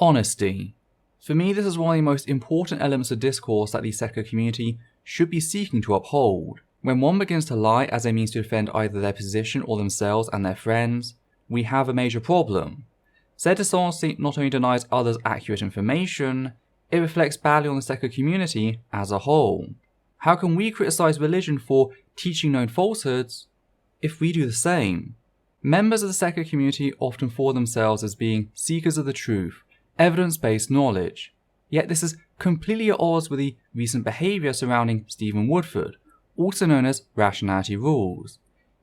Honesty. For me, this is one of the most important elements of discourse that the secular community should be seeking to uphold. When one begins to lie as a means to defend either their position or themselves and their friends, we have a major problem. Said dishonesty not only denies others accurate information, it reflects badly on the secular community as a whole. How can we criticize religion for teaching known falsehoods if we do the same? Members of the secular community often form themselves as being seekers of the truth, evidence-based knowledge. Yet this is completely at odds with the recent behaviour surrounding Stephen Woodford, also known as Rationality rules.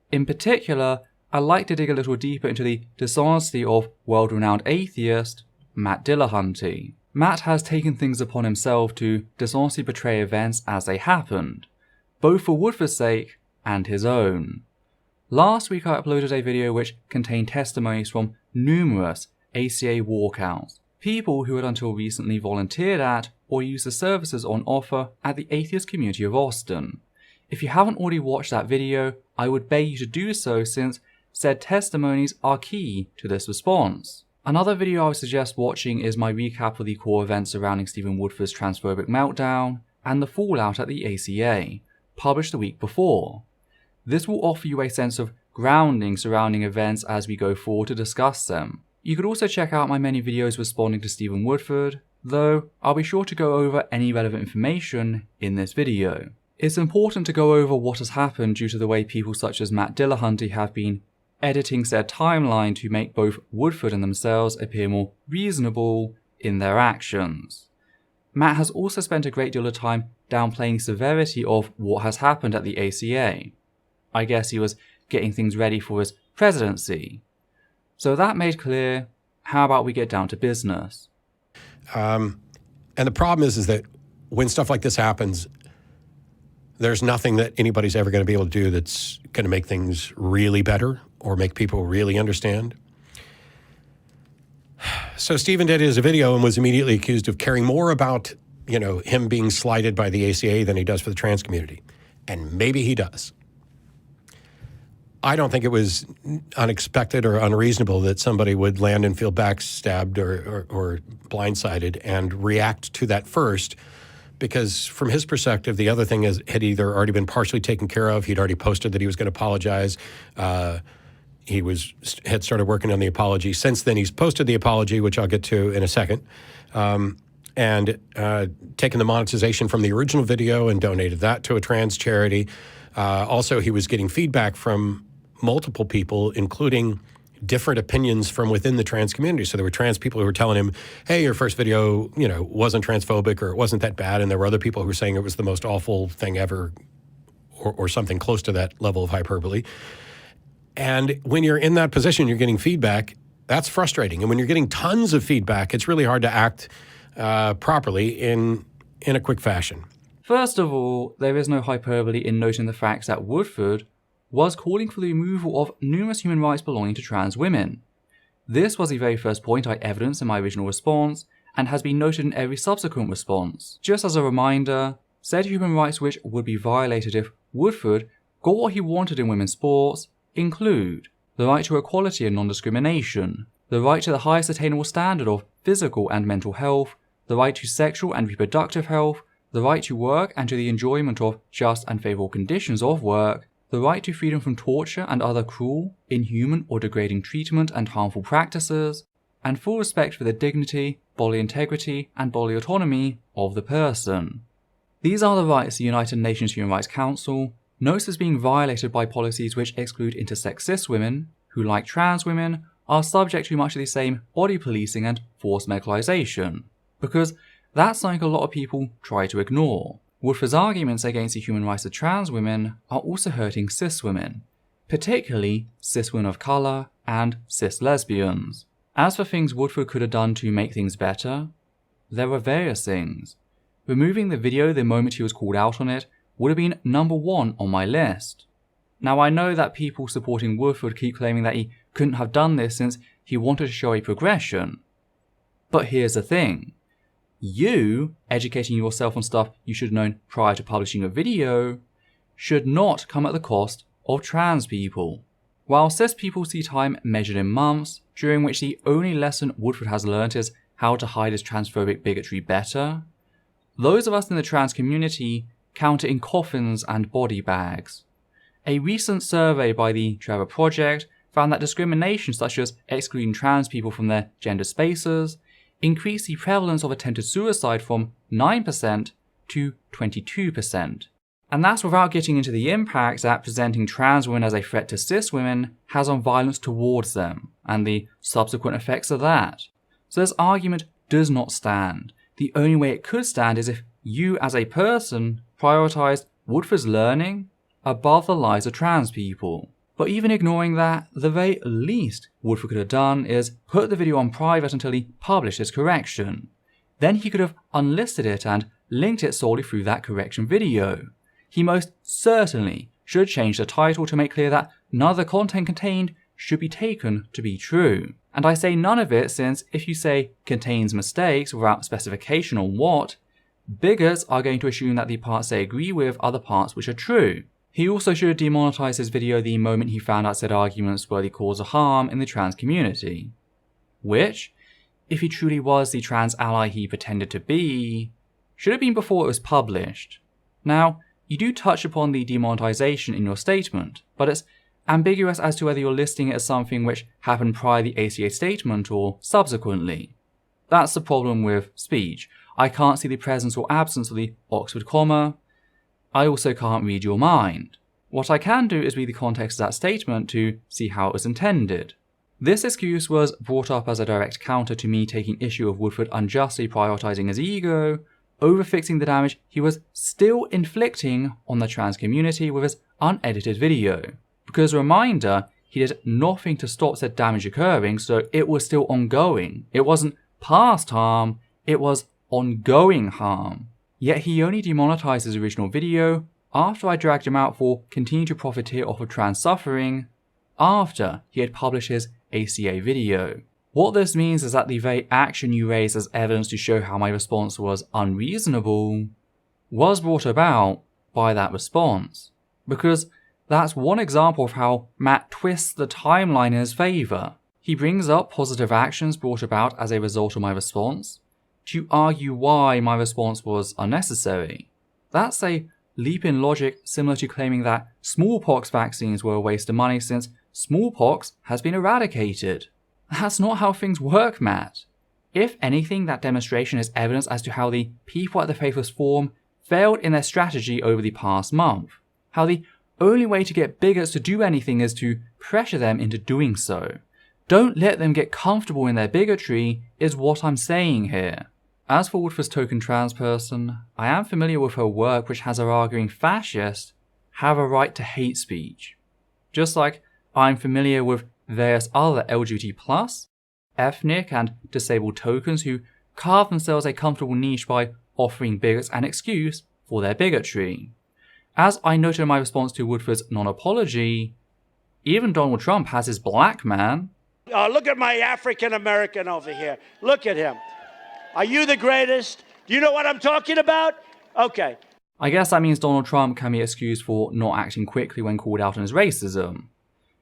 In particular, I'd like to dig a little deeper into the dishonesty of world-renowned atheist Matt Dillahunty. Matt has taken things upon himself to dishonestly portray events as they happened, both for Woodford's sake and his own. Last week I uploaded a video which contained testimonies from numerous ACA walkouts, people who had until recently volunteered at or used the services on offer at the atheist community of Austin. If you haven't already watched that video, I would beg you to do so since said testimonies are key to this response. Another video I would suggest watching is my recap of the core events surrounding Stephen Woodford's transphobic meltdown and the fallout at the ACA, published the week before. This will offer you a sense of grounding surrounding events as we go forward to discuss them. You could also check out my many videos responding to Stephen Woodford, though I'll be sure to go over any relevant information in this video. It's important to go over what has happened due to the way people such as Matt Dillahunty have been editing said timeline to make both Woodford and themselves appear more reasonable in their actions. Matt has also spent a great deal of time downplaying severity of what has happened at the ACA. I guess he was getting things ready for his presidency. So that made clear, how about we get down to business? And the problem is that when stuff like this happens, there's nothing that anybody's ever going to be able to do that's going to make things really better or make people really understand. So Stephen did his video and was immediately accused of caring more about, him being slighted by the ACA than he does for the trans community. And maybe he does. I don't think it was unexpected or unreasonable that somebody would land and feel backstabbed or blindsided and react to that first, because from his perspective, the other thing had either already been partially taken care of. He'd already posted that he was going to apologize. He had started working on the apology. Since then, he's posted the apology, which I'll get to in a second, and taken the monetization from the original video and donated that to a trans charity. Also, he was getting feedback from multiple people, including different opinions from within the trans community. So there were trans people who were telling him, hey, your first video, wasn't transphobic or it wasn't that bad. And there were other people who were saying it was the most awful thing ever or something close to that level of hyperbole. And when you're in that position, you're getting feedback, that's frustrating. And when you're getting tons of feedback, it's really hard to act properly in a quick fashion. First of all, there is no hyperbole in noting the fact that Woodford was calling for the removal of numerous human rights belonging to trans women. This was the very first point I evidenced in my original response, and has been noted in every subsequent response. Just as a reminder, said human rights which would be violated if Woodford got what he wanted in women's sports include the right to equality and non-discrimination, the right to the highest attainable standard of physical and mental health, the right to sexual and reproductive health, the right to work and to the enjoyment of just and favourable conditions of work, the right to freedom from torture and other cruel, inhuman or degrading treatment and harmful practices, and full respect for the dignity, bodily integrity and bodily autonomy of the person. These are the rights the United Nations Human Rights Council notes as being violated by policies which exclude intersex cis women, who like trans women are subject to much of the same body policing and forced medicalisation, because that's something a lot of people try to ignore. Woodford's arguments against the human rights of trans women are also hurting cis women, particularly cis women of colour and cis lesbians. As for things Woodford could have done to make things better, there were various things. Removing the video the moment he was called out on it would have been number one on my list. Now I know that people supporting Woodford keep claiming that he couldn't have done this since he wanted to show a progression. But here's the thing. You, educating yourself on stuff you should have known prior to publishing a video, should not come at the cost of trans people. While cis people see time measured in months, during which the only lesson Woodford has learnt is how to hide his transphobic bigotry better, those of us in the trans community count it in coffins and body bags. A recent survey by the Trevor Project found that discrimination such as excluding trans people from their gender spaces increased the prevalence of attempted suicide from 9% to 22%. And that's without getting into the impact that presenting trans women as a threat to cis women has on violence towards them, and the subsequent effects of that. So this argument does not stand. The only way it could stand is if you as a person prioritized Woodford's learning above the lives of trans people. But even ignoring that, the very least Woodford could have done is put the video on private until he published his correction. Then he could have unlisted it and linked it solely through that correction video. He most certainly should change the title to make clear that none of the content contained should be taken to be true. And I say none of it since if you say contains mistakes without specification on what, bigots are going to assume that the parts they agree with are the parts which are true. He also should have demonetized his video the moment he found out said arguments were the cause of harm in the trans community. Which, if he truly was the trans ally he pretended to be, should have been before it was published. Now, you do touch upon the demonetization in your statement, but it's ambiguous as to whether you're listing it as something which happened prior to the ACA statement or subsequently. That's the problem with speech. I can't see the presence or absence of the Oxford comma. I also can't read your mind. What I can do is read the context of that statement to see how it was intended. This excuse was brought up as a direct counter to me taking issue of Woodford unjustly prioritizing his ego over fixing the damage he was still inflicting on the trans community with his unedited video. Because reminder, he did nothing to stop said damage occurring, so it was still ongoing. It wasn't past harm, it was ongoing harm. Yet he only demonetized his original video after I dragged him out for continuing to profiteer off of trans suffering after he had published his ACA video. What this means is that the very action you raised as evidence to show how my response was unreasonable was brought about by that response. Because that's one example of how Matt twists the timeline in his favour. He brings up positive actions brought about as a result of my response to argue why my response was unnecessary. That's a leap in logic similar to claiming that smallpox vaccines were a waste of money since smallpox has been eradicated. That's not how things work, Matt. If anything, that demonstration is evidence as to how the people at the Faithless Forum failed in their strategy over the past month. How the only way to get bigots to do anything is to pressure them into doing so. Don't let them get comfortable in their bigotry is what I'm saying here. As for Woodford's token trans person, I am familiar with her work which has her arguing fascists have a right to hate speech. Just like I'm familiar with various other LGBT+, ethnic and disabled tokens who carve themselves a comfortable niche by offering bigots an excuse for their bigotry. As I noted in my response to Woodford's non-apology, even Donald Trump has his black man. Look at my African American over here. Look at him. Are you the greatest? Do you know what I'm talking about? Okay. I guess that means Donald Trump can be excused for not acting quickly when called out on his racism.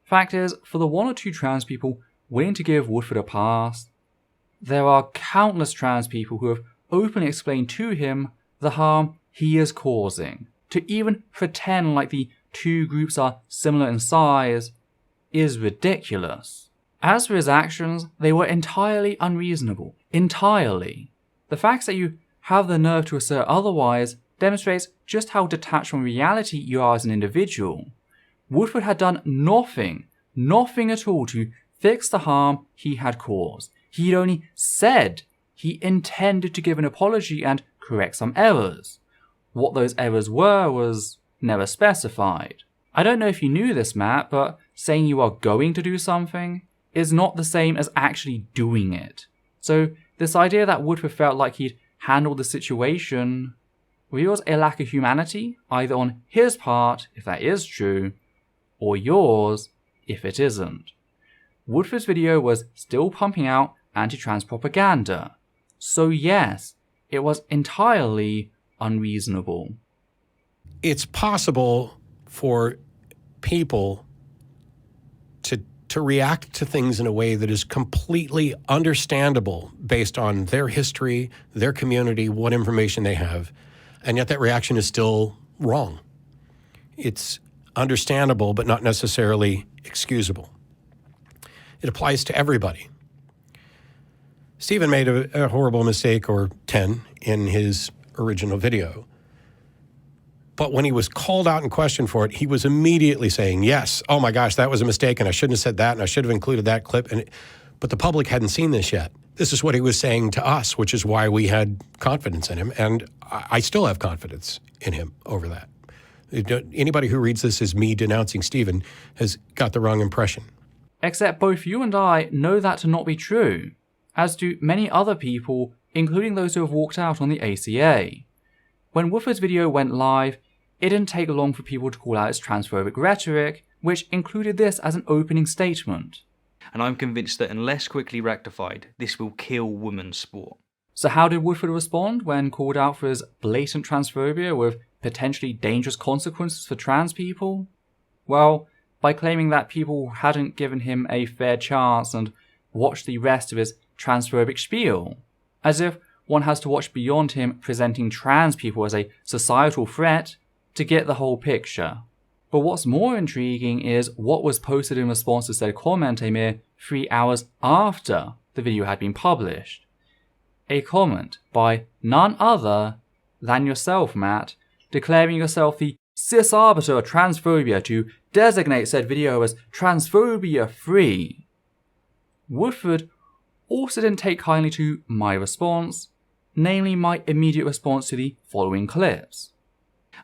Fact is, for the one or two trans people willing to give Woodford a pass, there are countless trans people who have openly explained to him the harm he is causing. To even pretend like the two groups are similar in size is ridiculous. As for his actions, they were entirely unreasonable. Entirely. The fact that you have the nerve to assert otherwise demonstrates just how detached from reality you are as an individual. Woodford had done nothing at all to fix the harm he had caused. He had only said he intended to give an apology and correct some errors. What those errors were was never specified. I don't know if you knew this, Matt, but saying you are going to do something is not the same as actually doing it. So this idea that Woodford felt like he'd handled the situation reveals a lack of humanity, either on his part, if that is true, or yours, if it isn't. Woodford's video was still pumping out anti-trans propaganda. So yes, it was entirely unreasonable. It's possible for people to to react to things in a way that is completely understandable based on their history, their community, what information they have, and yet that reaction is still wrong. It's understandable, but not necessarily excusable. It applies to everybody. Stephen made a horrible mistake, or 10, in his original video. But when he was called out and questioned for it, he was immediately saying, yes, oh my gosh, that was a mistake, and I shouldn't have said that, and I should have included that clip. But the public hadn't seen this yet. This is what he was saying to us, which is why we had confidence in him, and I still have confidence in him over that. Anybody who reads this as me denouncing Stephen has got the wrong impression. Except both you and I know that to not be true, as do many other people, including those who have walked out on the ACA. When Woodford's video went live, it didn't take long for people to call out its transphobic rhetoric, which included this as an opening statement. And I'm convinced that unless quickly rectified, this will kill women's sport. So how did Woodford respond when called out for his blatant transphobia with potentially dangerous consequences for trans people? Well, by claiming that people hadn't given him a fair chance and watched the rest of his transphobic spiel, as if one has to watch beyond him presenting trans people as a societal threat to get the whole picture. But what's more intriguing is what was posted in response to said comment a mere 3 hours after the video had been published. A comment by none other than yourself, Matt, declaring yourself the cis arbiter of transphobia to designate said video as transphobia free. Woodford also didn't take kindly to my response, namely my immediate response to the following clips.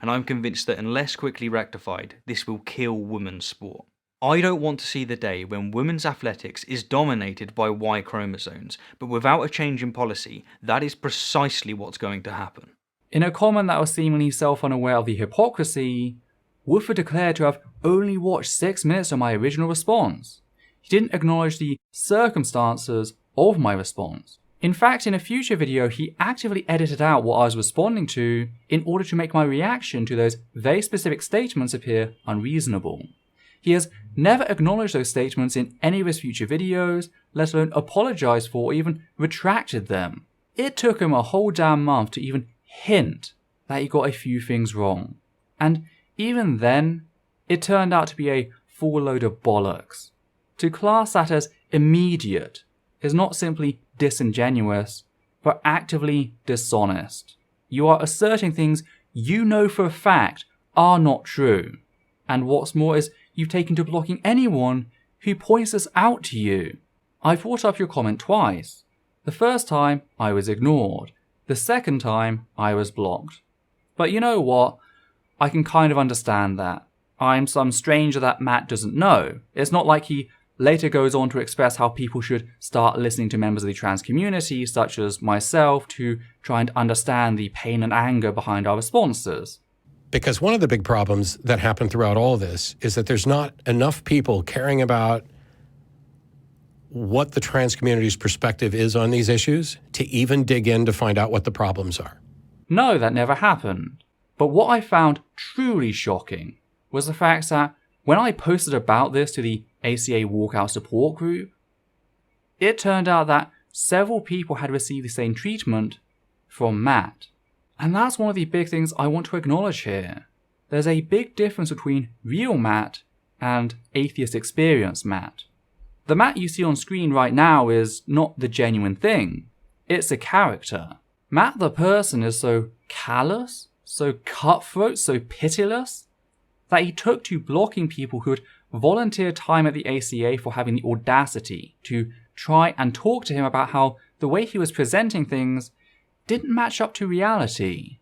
And I'm convinced that unless quickly rectified, this will kill women's sport. I don't want to see the day when women's athletics is dominated by Y chromosomes, but without a change in policy, that is precisely what's going to happen. In a comment that was seemingly self-unaware of the hypocrisy, Woodford declared to have only watched 6 minutes of my original response. He didn't acknowledge the circumstances of my response. In fact, in a future video, he actively edited out what I was responding to in order to make my reaction to those very specific statements appear unreasonable. He has never acknowledged those statements in any of his future videos, let alone apologized for or even retracted them. It took him a whole damn month to even hint that he got a few things wrong. And even then, it turned out to be a full load of bollocks. To class that as immediate is not simply disingenuous, but actively dishonest. You are asserting things you know for a fact are not true. And what's more is you've taken to blocking anyone who points this out to you. I've brought up your comment twice. The first time, I was ignored. The second time, I was blocked. But you know what? I can kind of understand that. I'm some stranger that Matt doesn't know. It's not like he later goes on to express how people should start listening to members of the trans community, such as myself, to try and understand the pain and anger behind our responses. Because one of the big problems that happen throughout all this is that there's not enough people caring about what the trans community's perspective is on these issues to even dig in to find out what the problems are. No, that never happened. But what I found truly shocking was the fact that when I posted about this to the ACA Walkout support group, it turned out that several people had received the same treatment from Matt. And that's one of the big things I want to acknowledge here. There's a big difference between real Matt and atheist experience Matt. The Matt you see on screen right now is not the genuine thing. It's a character. Matt the person is so callous, so cutthroat, so pitiless, that he took to blocking people who had volunteered time at the ACA for having the audacity to try and talk to him about how the way he was presenting things didn't match up to reality.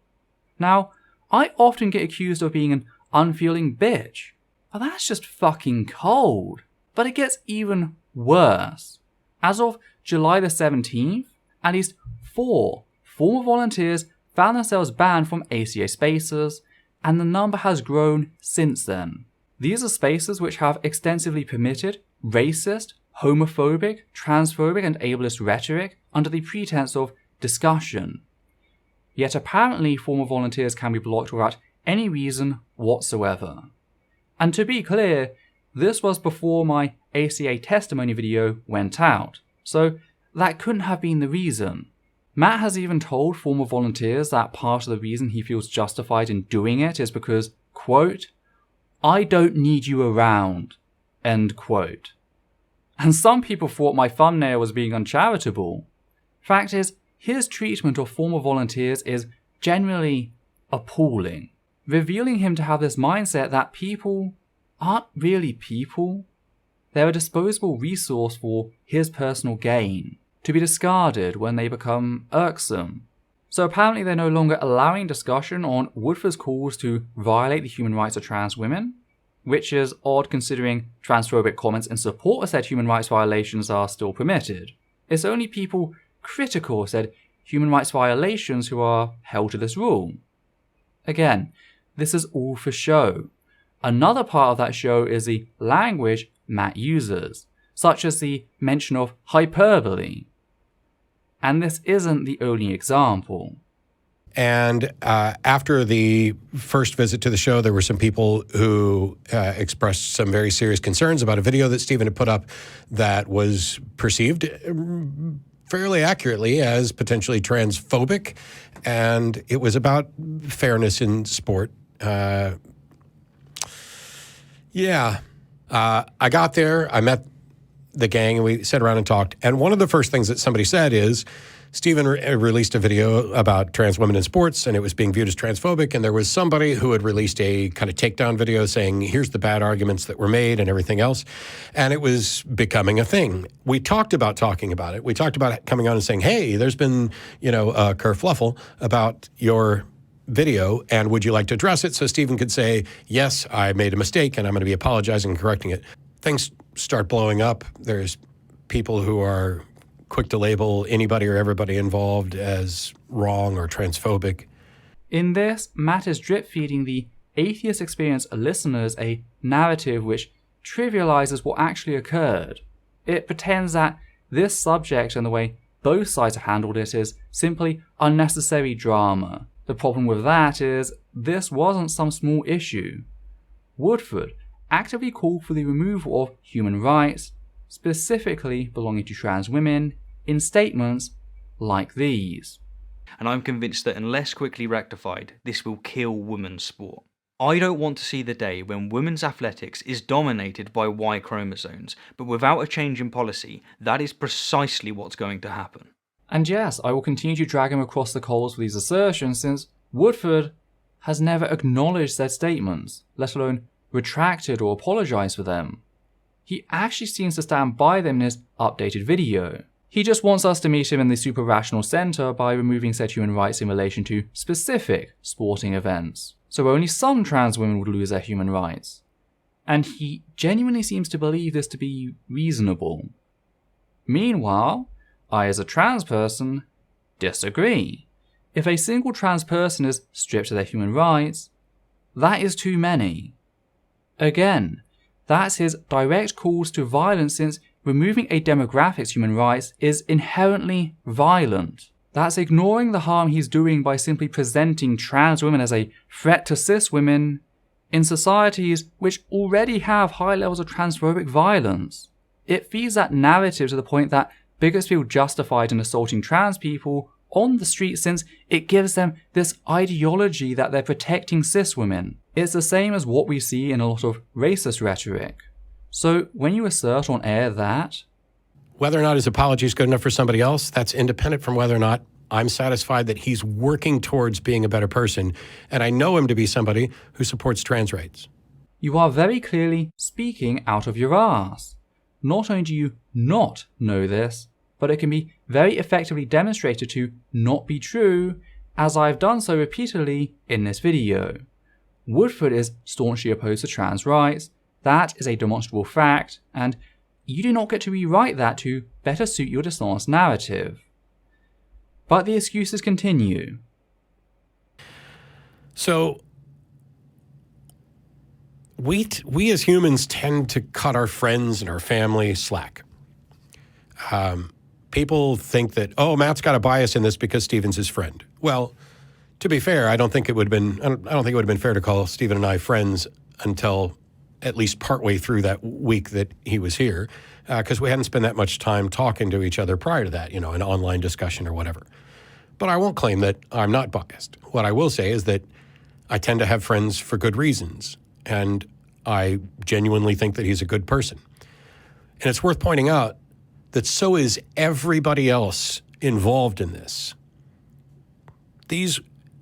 Now, I often get accused of being an unfeeling bitch, but that's just fucking cold. But it gets even worse. As of July the 17th, at least 4 former volunteers found themselves banned from ACA spaces, and the number has grown since then. These are spaces which have extensively permitted racist, homophobic, transphobic and ableist rhetoric under the pretense of discussion. Yet apparently former volunteers can be blocked without any reason whatsoever. And to be clear, This was before my ACA testimony video went out, so that couldn't have been the reason. Matt has even told former volunteers that part of the reason he feels justified in doing it is because, quote, "I don't need you around," end quote. And some people thought my thumbnail was being uncharitable. Fact is, his treatment of former volunteers is generally appalling, revealing him to have this mindset that people aren't really people. They're a disposable resource for his personal gain, to be discarded when they become irksome. So apparently they're no longer allowing discussion on Woodford's calls to violate the human rights of trans women, which is odd considering transphobic comments in support of said human rights violations are still permitted. It's only people critical of said human rights violations who are held to this rule. Again, this is all for show. Another part of that show is the language Matt uses, such as the mention of hyperbole. And this isn't the only example. And after the first visit to the show, there were some people who expressed some very serious concerns about a video that Stephen had put up that was perceived fairly accurately as potentially transphobic. And it was about fairness in sport. I got there, I met the gang, and we sat around and talked. And one of the first things that somebody said is, Stephen released a video about trans women in sports, and it was being viewed as transphobic. And there was somebody who had released a kind of takedown video saying, here's the bad arguments that were made and everything else. And it was becoming a thing. We talked about talking about it. We talked about coming on and saying, hey, there's been, a kerfluffle about your video, and would you like to address it? So Stephen could say, yes, I made a mistake, and I'm going to be apologizing and correcting it. Things start blowing up. There's people who are quick to label anybody or everybody involved as wrong or transphobic. In this, Matt is drip-feeding the atheist experience listeners a narrative which trivializes what actually occurred. It pretends that this subject and the way both sides have handled it is simply unnecessary drama. The problem with that is this wasn't some small issue. Woodford actively called for the removal of human rights, specifically belonging to trans women, in statements like these. And I'm convinced that unless quickly rectified, this will kill women's sport. I don't want to see the day when women's athletics is dominated by Y chromosomes, but without a change in policy, that is precisely what's going to happen. And yes, I will continue to drag him across the coals for these assertions since Woodford has never acknowledged said statements, let alone retracted or apologized for them. He actually seems to stand by them in his updated video. He just wants us to meet him in the super rational center by removing said human rights in relation to specific sporting events, so only some trans women would lose their human rights. And he genuinely seems to believe this to be reasonable. Meanwhile, I as a trans person disagree. If a single trans person is stripped of their human rights, that is too many. Again, that's his direct calls to violence since removing a demographic's human rights is inherently violent. That's ignoring the harm he's doing by simply presenting trans women as a threat to cis women in societies which already have high levels of transphobic violence. It feeds that narrative to the point that bigots feel justified in assaulting trans people on the street since it gives them this ideology that they're protecting cis women. It's the same as what we see in a lot of racist rhetoric. So when you assert on air that whether or not his apology is good enough for somebody else, that's independent from whether or not I'm satisfied that he's working towards being a better person, and I know him to be somebody who supports trans rights. You are very clearly speaking out of your ass. Not only do you not know this, but it can be very effectively demonstrated to not be true, as I've done so repeatedly in this video. Woodford is staunchly opposed to trans rights. That is a demonstrable fact, and you do not get to rewrite that to better suit your dishonest narrative. But the excuses continue. So, we as humans tend to cut our friends and our family slack. People think that, oh, Matt's got a bias in this because Stephen's his friend. Well, to be fair, I don't think it would have been fair to call Stephen and I friends until at least partway through that week that he was here, because we hadn't spent that much time talking to each other prior to that, an online discussion or whatever. But I won't claim that I'm not biased. What I will say is that I tend to have friends for good reasons, and I genuinely think that he's a good person. And it's worth pointing out that so is everybody else involved in this.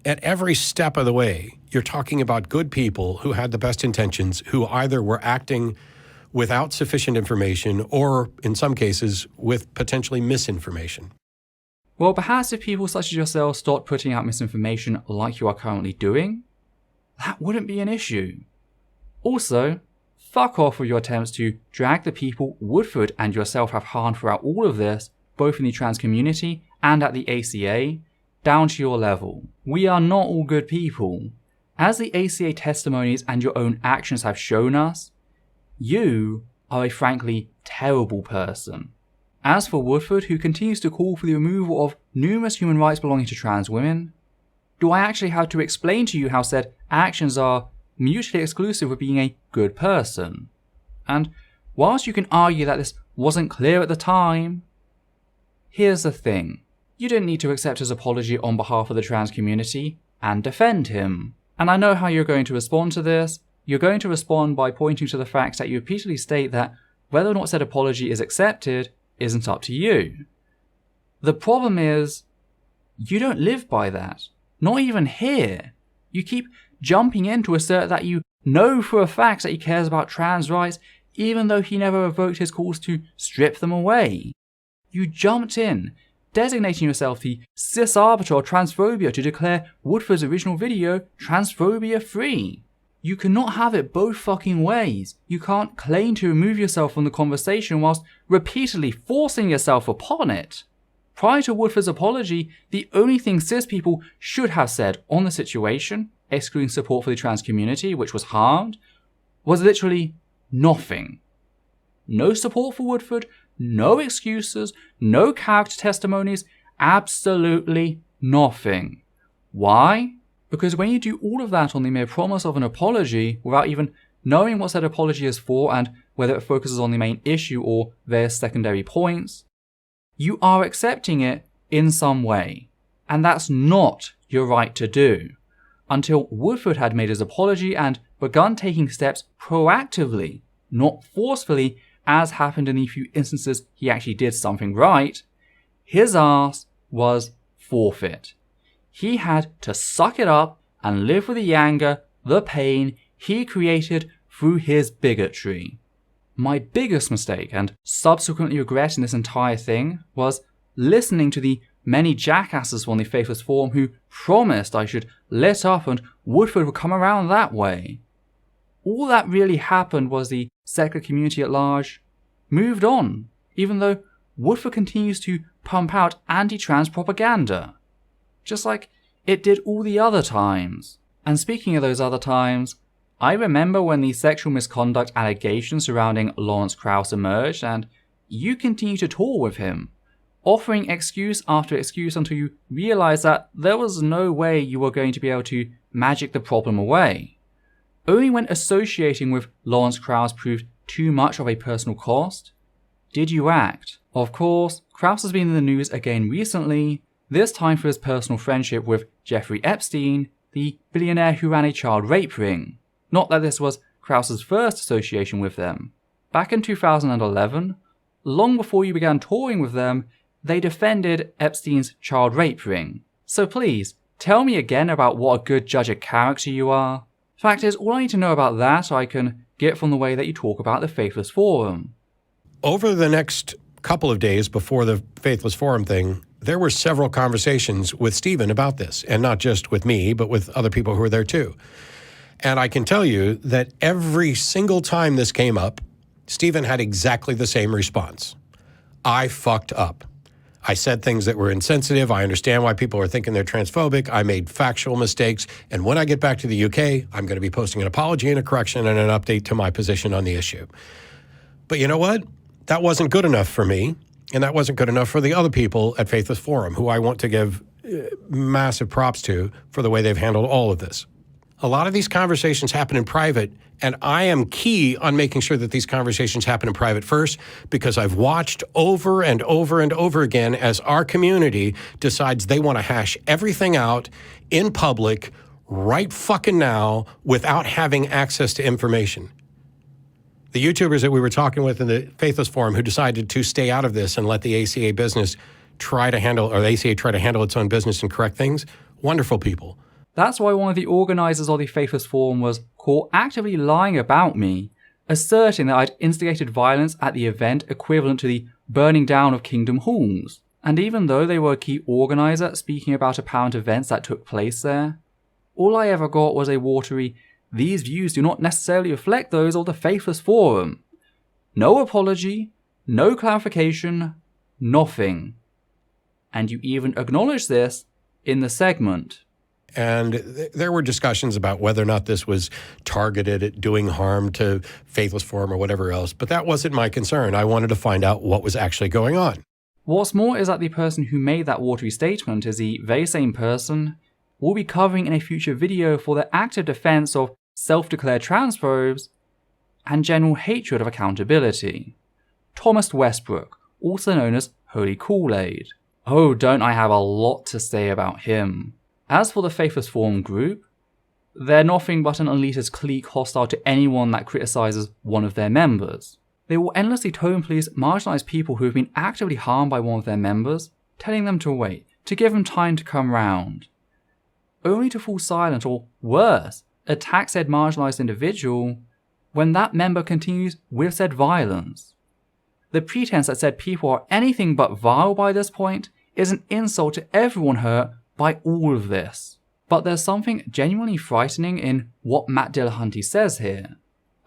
At every step of the way, you're talking about good people who had the best intentions, who either were acting without sufficient information or, in some cases, with potentially misinformation. Well, perhaps if people such as yourself stopped putting out misinformation like you are currently doing, that wouldn't be an issue. Also, fuck off with your attempts to drag the people Woodford and yourself have harmed throughout all of this, both in the trans community and at the ACA, down to your level. We are not all good people. As the ACA testimonies and your own actions have shown us, you are a frankly terrible person. As for Woodford, who continues to call for the removal of numerous human rights belonging to trans women, do I actually have to explain to you how said actions are mutually exclusive with being a good person? And whilst you can argue that this wasn't clear at the time, here's the thing. You didn't need to accept his apology on behalf of the trans community and defend him. And I know how you're going to respond to this. You're going to respond by pointing to the fact that you repeatedly state that whether or not said apology is accepted isn't up to you. The problem is, you don't live by that. Not even here. You keep jumping in to assert that you know for a fact that he cares about trans rights, even though he never revoked his calls to strip them away. You jumped in, designating yourself the cis arbiter of transphobia to declare Woodford's original video transphobia free. You cannot have it both fucking ways. You can't claim to remove yourself from the conversation whilst repeatedly forcing yourself upon it. Prior to Woodford's apology, the only thing cis people should have said on the situation, excluding support for the trans community, which was harmed, was literally nothing. No support for Woodford, no excuses, no character testimonies, absolutely nothing. Why? Because when you do all of that on the mere promise of an apology without even knowing what said apology is for and whether it focuses on the main issue or various secondary points, you are accepting it in some way. And that's not your right to do. Until Woodford had made his apology and begun taking steps proactively, not forcefully, as happened in the few instances he actually did something right, his ass was forfeit. He had to suck it up and live with the anger, the pain he created through his bigotry. My biggest mistake and subsequently regret in this entire thing was listening to the many jackasses on the Faithless Forum who promised I should let up and Woodford would come around that way. All that really happened was the secular community at large moved on, even though Woodford continues to pump out anti-trans propaganda. Just like it did all the other times. And speaking of those other times, I remember when the sexual misconduct allegations surrounding Lawrence Krauss emerged and you continued to tour with him, offering excuse after excuse until you realized that there was no way you were going to be able to magic the problem away. Only when associating with Lawrence Krauss proved too much of a personal cost did you act. Of course, Krauss has been in the news again recently, this time for his personal friendship with Jeffrey Epstein, the billionaire who ran a child rape ring. Not that this was Krauss's first association with them. Back in 2011, long before you began touring with them, they defended Epstein's child rape ring. So please, tell me again about what a good judge of character you are. Fact is, all I need to know about that I can get from the way that you talk about the Faithless Forum. Over the next couple of days before the Faithless Forum thing, there were several conversations with Stephen about this, and not just with me, but with other people who were there too. And I can tell you that every single time this came up, Stephen had exactly the same response. I fucked up. I said things that were insensitive. I understand why people are thinking they're transphobic. I made factual mistakes. And when I get back to the UK, I'm going to be posting an apology and a correction and an update to my position on the issue. But you know what? That wasn't good enough for me. And that wasn't good enough for the other people at Faithless Forum, who I want to give massive props to for the way they've handled all of this. A lot of these conversations happen in private, and I am key on making sure that these conversations happen in private first, because I've watched over and over and over again as our community decides they want to hash everything out in public right fucking now without having access to information. The YouTubers that we were talking with in the Faithless Forum who decided to stay out of this and let the ACA business try to handle its own business and correct things, wonderful people. That's why one of the organisers of the Faithless Forum was caught actively lying about me, asserting that I'd instigated violence at the event equivalent to the burning down of Kingdom Halls. And even though they were a key organiser speaking about apparent events that took place there, all I ever got was a watery, "These views do not necessarily reflect those of the Faithless Forum." No apology, no clarification, nothing. And you even acknowledged this in the segment. And there were discussions about whether or not this was targeted at doing harm to Faithless Forum or whatever else, but that wasn't my concern. I wanted to find out what was actually going on. What's more is that the person who made that watery statement is the very same person we'll be covering in a future video for their active defense of self-declared transphobes and general hatred of accountability. Thomas Westbrook, also known as Holy Kool-Aid. Oh, don't I have a lot to say about him. As for the Faithless Forum group, they're nothing but an elitist clique hostile to anyone that criticises one of their members. They will endlessly tone police marginalised people who have been actively harmed by one of their members, telling them to wait, to give them time to come round, only to fall silent or, worse, attack said marginalised individual when that member continues with said violence. The pretense that said people are anything but vile by this point is an insult to everyone hurt by all of this. But there's something genuinely frightening in what Matt Dillahunty says here,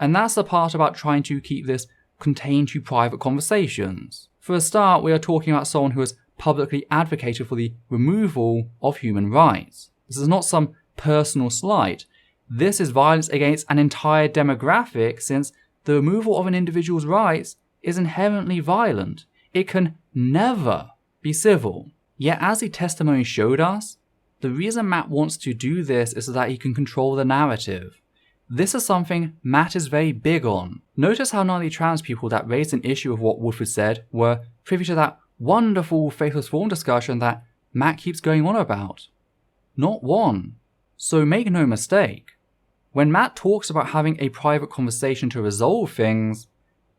and that's the part about trying to keep this contained to private conversations. For a start, we are talking about someone who has publicly advocated for the removal of human rights. This is not some personal slight. This is violence against an entire demographic, since the removal of an individual's rights is inherently violent. It can never be civil. Yet as the testimony showed us, the reason Matt wants to do this is so that he can control the narrative. This is something Matt is very big on. Notice how none of the trans people that raised an issue of what Woodford said were privy to that wonderful Faithless Forum discussion that Matt keeps going on about. Not one. So make no mistake, when Matt talks about having a private conversation to resolve things,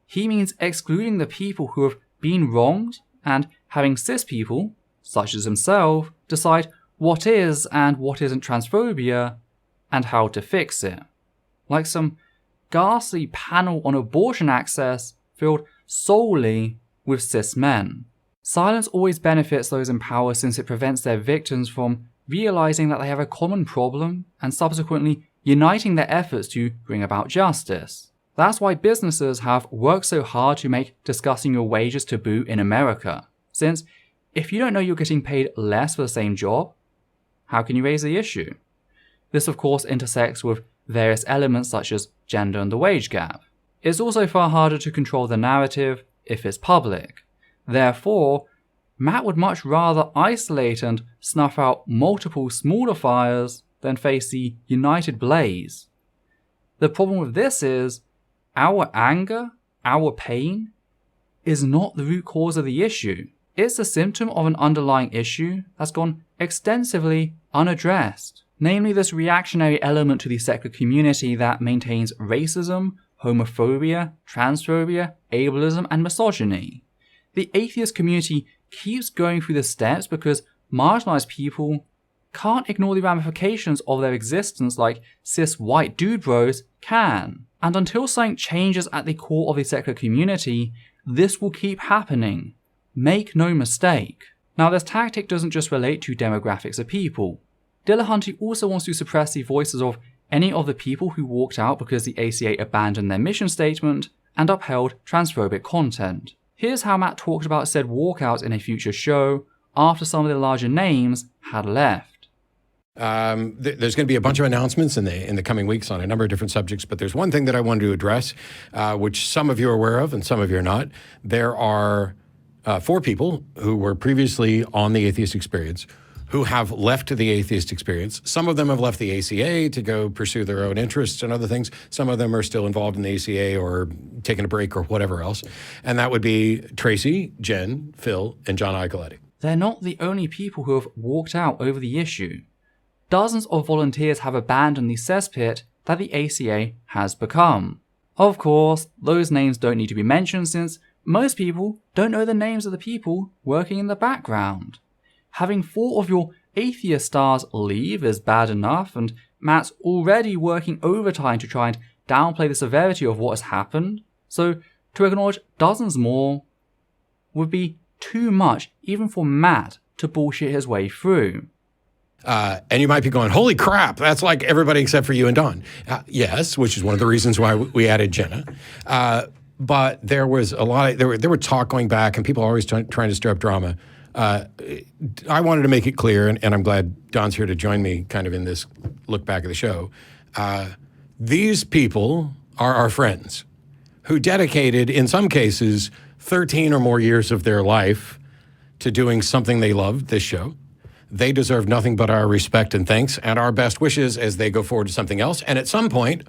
he means excluding the people who have been wronged and having cis people, such as himself, decide what is and what isn't transphobia and how to fix it. Like some ghastly panel on abortion access filled solely with cis men. Silence always benefits those in power since it prevents their victims from realizing that they have a common problem and subsequently uniting their efforts to bring about justice. That's why businesses have worked so hard to make discussing your wages taboo in America, since if you don't know you're getting paid less for the same job, how can you raise the issue? This of course intersects with various elements such as gender and the wage gap. It's also far harder to control the narrative if it's public. Therefore, Matt would much rather isolate and snuff out multiple smaller fires than face the united blaze. The problem with this is, our anger, our pain, is not the root cause of the issue. It's a symptom of an underlying issue that's gone extensively unaddressed. Namely this reactionary element to the secular community that maintains racism, homophobia, transphobia, ableism, and misogyny. The atheist community keeps going through the steps because marginalized people can't ignore the ramifications of their existence like cis white dude bros can. And until something changes at the core of the secular community, this will keep happening. Make no mistake. Now this tactic doesn't just relate to demographics of people. Dillahunty also wants to suppress the voices of any of the people who walked out because the ACA abandoned their mission statement and upheld transphobic content. Here's how Matt talked about said walkout in a future show after some of the larger names had left. There's going to be a bunch of announcements in the coming weeks on a number of different subjects, but there's one thing that I wanted to address, which some of you are aware of and some of you are not. There are 4 people who were previously on the Atheist Experience who have left the atheist experience. Some of them have left the ACA to go pursue their own interests and other things. Some of them are still involved in the ACA or taking a break or whatever else. And that would be Tracy, Jen, Phil, and John Icoletti. They're not the only people who have walked out over the issue. Dozens of volunteers have abandoned the cesspit that the ACA has become. Of course, those names don't need to be mentioned since most people don't know the names of the people working in the background. Having 4 of your atheist stars leave is bad enough, and Matt's already working overtime to try and downplay the severity of what has happened, so to acknowledge dozens more would be too much even for Matt to bullshit his way through. And you might be going, holy crap, that's like everybody except for you and Don. Yes, which is one of the reasons why we added Jenna. But there was a lot of, there were talk going back, and people are always trying to stir up drama. I wanted to make it clear, and I'm glad Don's here to join me kind of in this look back at the show. These people are our friends who dedicated, in some cases, 13 or more years of their life to doing something they loved, this show. They deserve nothing but our respect and thanks and our best wishes as they go forward to something else. And at some point,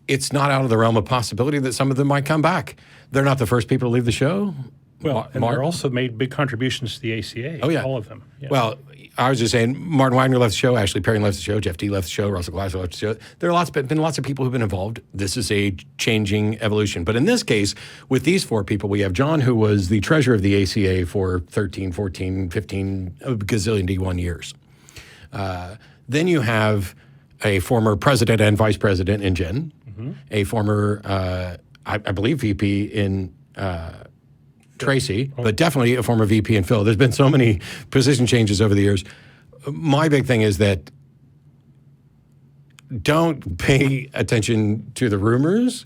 it's not out of the realm of possibility that some of them might come back. They're not the first people to leave the show. Well, and they're also made big contributions to the ACA. Oh, yeah. All of them. Yeah. Well, I was just saying, Martin Wagner left the show, Ashley Perry left the show, Jeff D left the show, Russell Glasser left the show. There are been lots of people who've been involved. This is a changing evolution. But in this case, with these 4 people, we have John, who was the treasurer of the ACA for 13, 14, 15, a gazillion D1 years. Then you have a former president and vice president in Jen, a former, I believe, VP in Tracy, but definitely a former VP in Phil. There's been so many position changes over the years. My big thing is that don't pay attention to the rumors.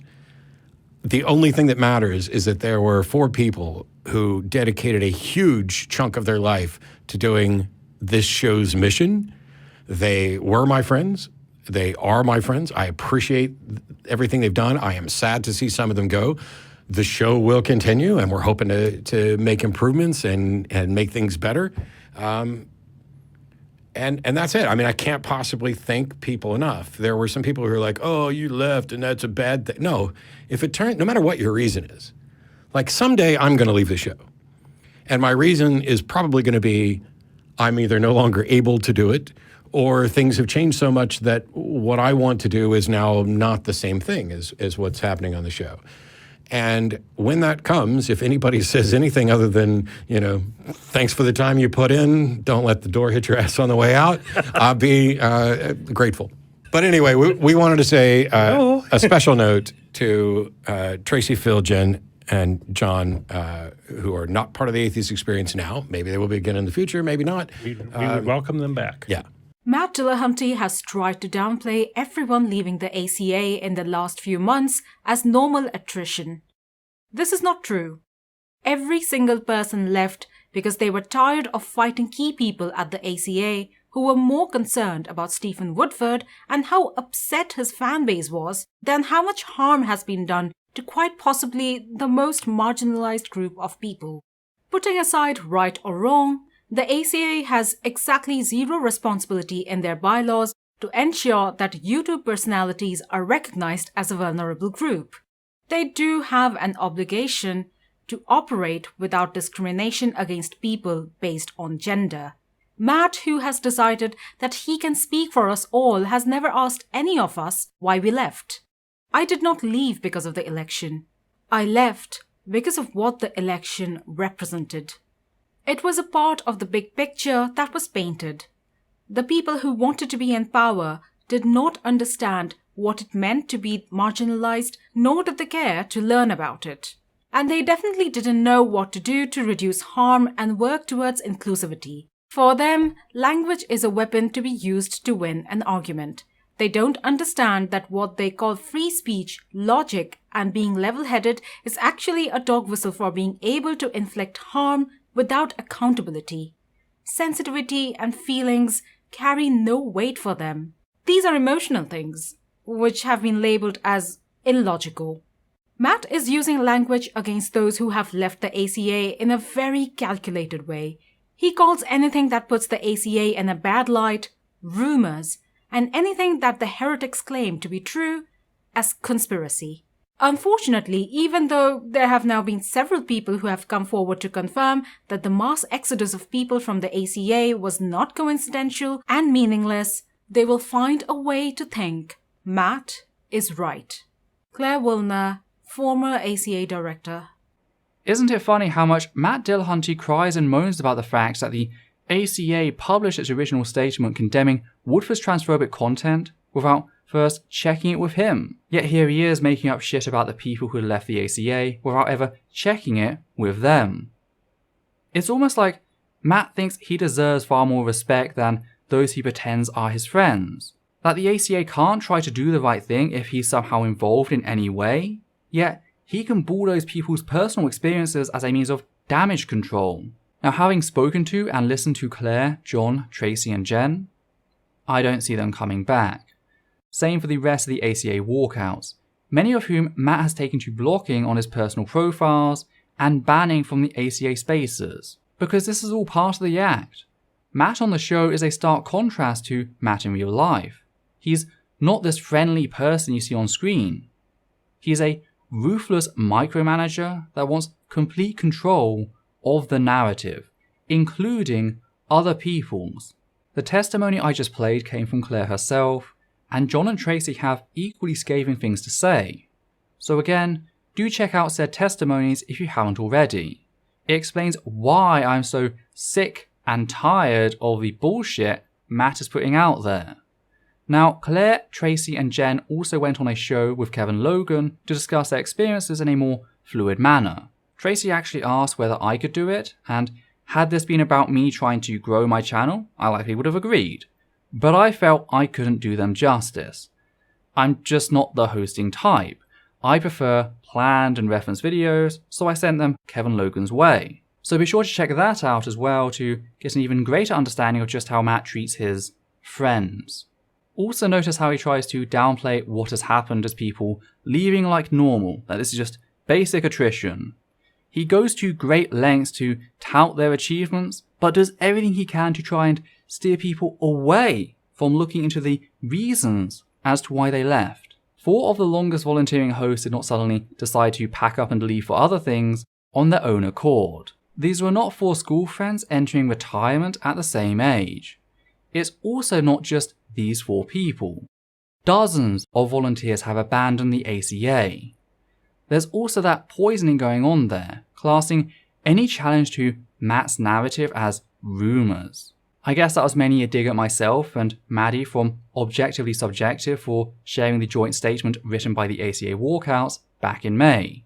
The only thing that matters is that there were 4 people who dedicated a huge chunk of their life to doing this show's mission. They were my friends. They are my friends. I appreciate everything they've done. I am sad to see some of them go. The show will continue, and we're hoping to make improvements and make things better. And that's it. I mean, I can't possibly thank people enough. There were some people who were like, oh, you left, and that's a bad thing. No, no matter what your reason is, like someday I'm going to leave the show. And my reason is probably going to be I'm either no longer able to do it, or things have changed so much that what I want to do is now not the same thing as what's happening on the show. And when that comes, if anybody says anything other than, thanks for the time you put in, don't let the door hit your ass on the way out, I'll be grateful. But anyway, we wanted to say a special note to Tracy, Phil, Jen, and John, who are not part of the Atheist experience now. Maybe they will be again in the future, maybe not. We would welcome them back. Yeah. Matt Dillahunty has tried to downplay everyone leaving the ACA in the last few months as normal attrition. This is not true. Every single person left because they were tired of fighting key people at the ACA who were more concerned about Stephen Woodford and how upset his fan base was than how much harm has been done to quite possibly the most marginalized group of people. Putting aside right or wrong, the ACA has exactly 0 responsibility in their bylaws to ensure that YouTube personalities are recognized as a vulnerable group. They do have an obligation to operate without discrimination against people based on gender. Matt, who has decided that he can speak for us all, has never asked any of us why we left. I did not leave because of the election. I left because of what the election represented. It was a part of the big picture that was painted. The people who wanted to be in power did not understand what it meant to be marginalized, nor did they care to learn about it. And they definitely didn't know what to do to reduce harm and work towards inclusivity. For them, language is a weapon to be used to win an argument. They don't understand that what they call free speech, logic, and being level-headed is actually a dog whistle for being able to inflict harm without accountability. Sensitivity and feelings carry no weight for them. These are emotional things, which have been labeled as illogical. Matt is using language against those who have left the ACA in a very calculated way. He calls anything that puts the ACA in a bad light rumors, and anything that the heretics claim to be true as conspiracy. Unfortunately, even though there have now been several people who have come forward to confirm that the mass exodus of people from the ACA was not coincidental and meaningless, they will find a way to think Matt is right. Claire Woolner, former ACA director. Isn't it funny how much Matt Dillahunty cries and moans about the fact that the ACA published its original statement condemning Woodford's transphobic content without first checking it with him? Yet here he is making up shit about the people who left the ACA without ever checking it with them. It's almost like Matt thinks he deserves far more respect than those he pretends are his friends. That the ACA can't try to do the right thing if he's somehow involved in any way, yet he can bulldoze people's personal experiences as a means of damage control. Now, having spoken to and listened to Claire, John, Tracy and Jen, I don't see them coming back. Same for the rest of the ACA walkouts, many of whom Matt has taken to blocking on his personal profiles and banning from the ACA spaces, because this is all part of the act. Matt on the show is a stark contrast to Matt in real life. He's not this friendly person you see on screen. He's a ruthless micromanager that wants complete control of the narrative, including other people's. The testimony I just played came from Claire herself, and John and Tracy have equally scathing things to say. So again, do check out said testimonies if you haven't already. It explains why I'm so sick and tired of the bullshit Matt is putting out there. Now, Claire, Tracy and Jen also went on a show with Kevin Logan to discuss their experiences in a more fluid manner. Tracy actually asked whether I could do it, and had this been about me trying to grow my channel, I likely would have agreed. But I felt I couldn't do them justice. I'm just not the hosting type. I prefer planned and referenced videos, so I sent them Kevin Logan's way. So be sure to check that out as well to get an even greater understanding of just how Matt treats his friends. Also notice how he tries to downplay what has happened as people leaving like normal, that this is just basic attrition. He goes to great lengths to tout their achievements, but does everything he can to try and steer people away from looking into the reasons as to why they left. 4 of the longest volunteering hosts did not suddenly decide to pack up and leave for other things on their own accord. These were not 4 school friends entering retirement at the same age. It's also not just these 4 people. Dozens of volunteers have abandoned the ACA. There's also that poisoning going on there, classing any challenge to Matt's narrative as rumours. I guess that was mainly a dig at myself and Maddie from Objectively Subjective for sharing the joint statement written by the ACA walkouts back in May,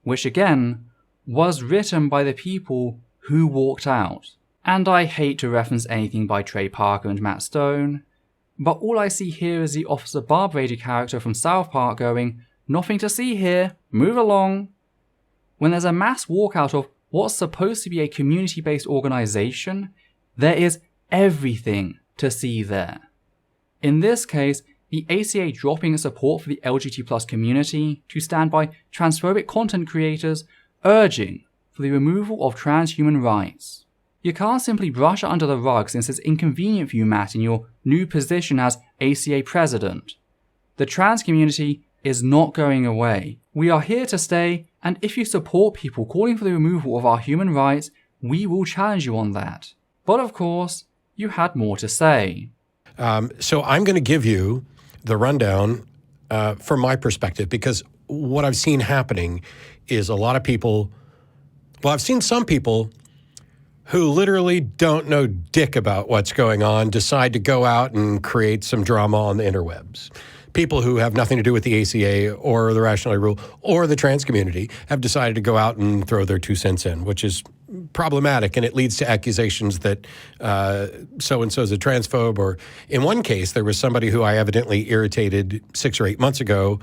which again was written by the people who walked out. And I hate to reference anything by Trey Parker and Matt Stone, but all I see here is the Officer Barb Brady character from South Park going, "Nothing to see here, move along," when there's a mass walkout of what's supposed to be a community-based organisation. There is everything to see there. In this case, the ACA dropping its support for the LGBT+ community to stand by transphobic content creators urging for the removal of transhuman rights. You can't simply brush it under the rug since it's inconvenient for you, Matt, in your new position as ACA president. The trans community is not going away. We are here to stay, and if you support people calling for the removal of our human rights, we will challenge you on that. But of course, you had more to say. So I'm going to give you the rundown from my perspective, because what I've seen happening is a lot of people, well, I've seen some people who literally don't know dick about what's going on decide to go out and create some drama on the interwebs. People who have nothing to do with the ACA or the Rationality rule or the trans community have decided to go out and throw their 2 cents in, which is problematic, and it leads to accusations that so-and-so is a transphobe, or in one case, there was somebody who I evidently irritated 6 or 8 months ago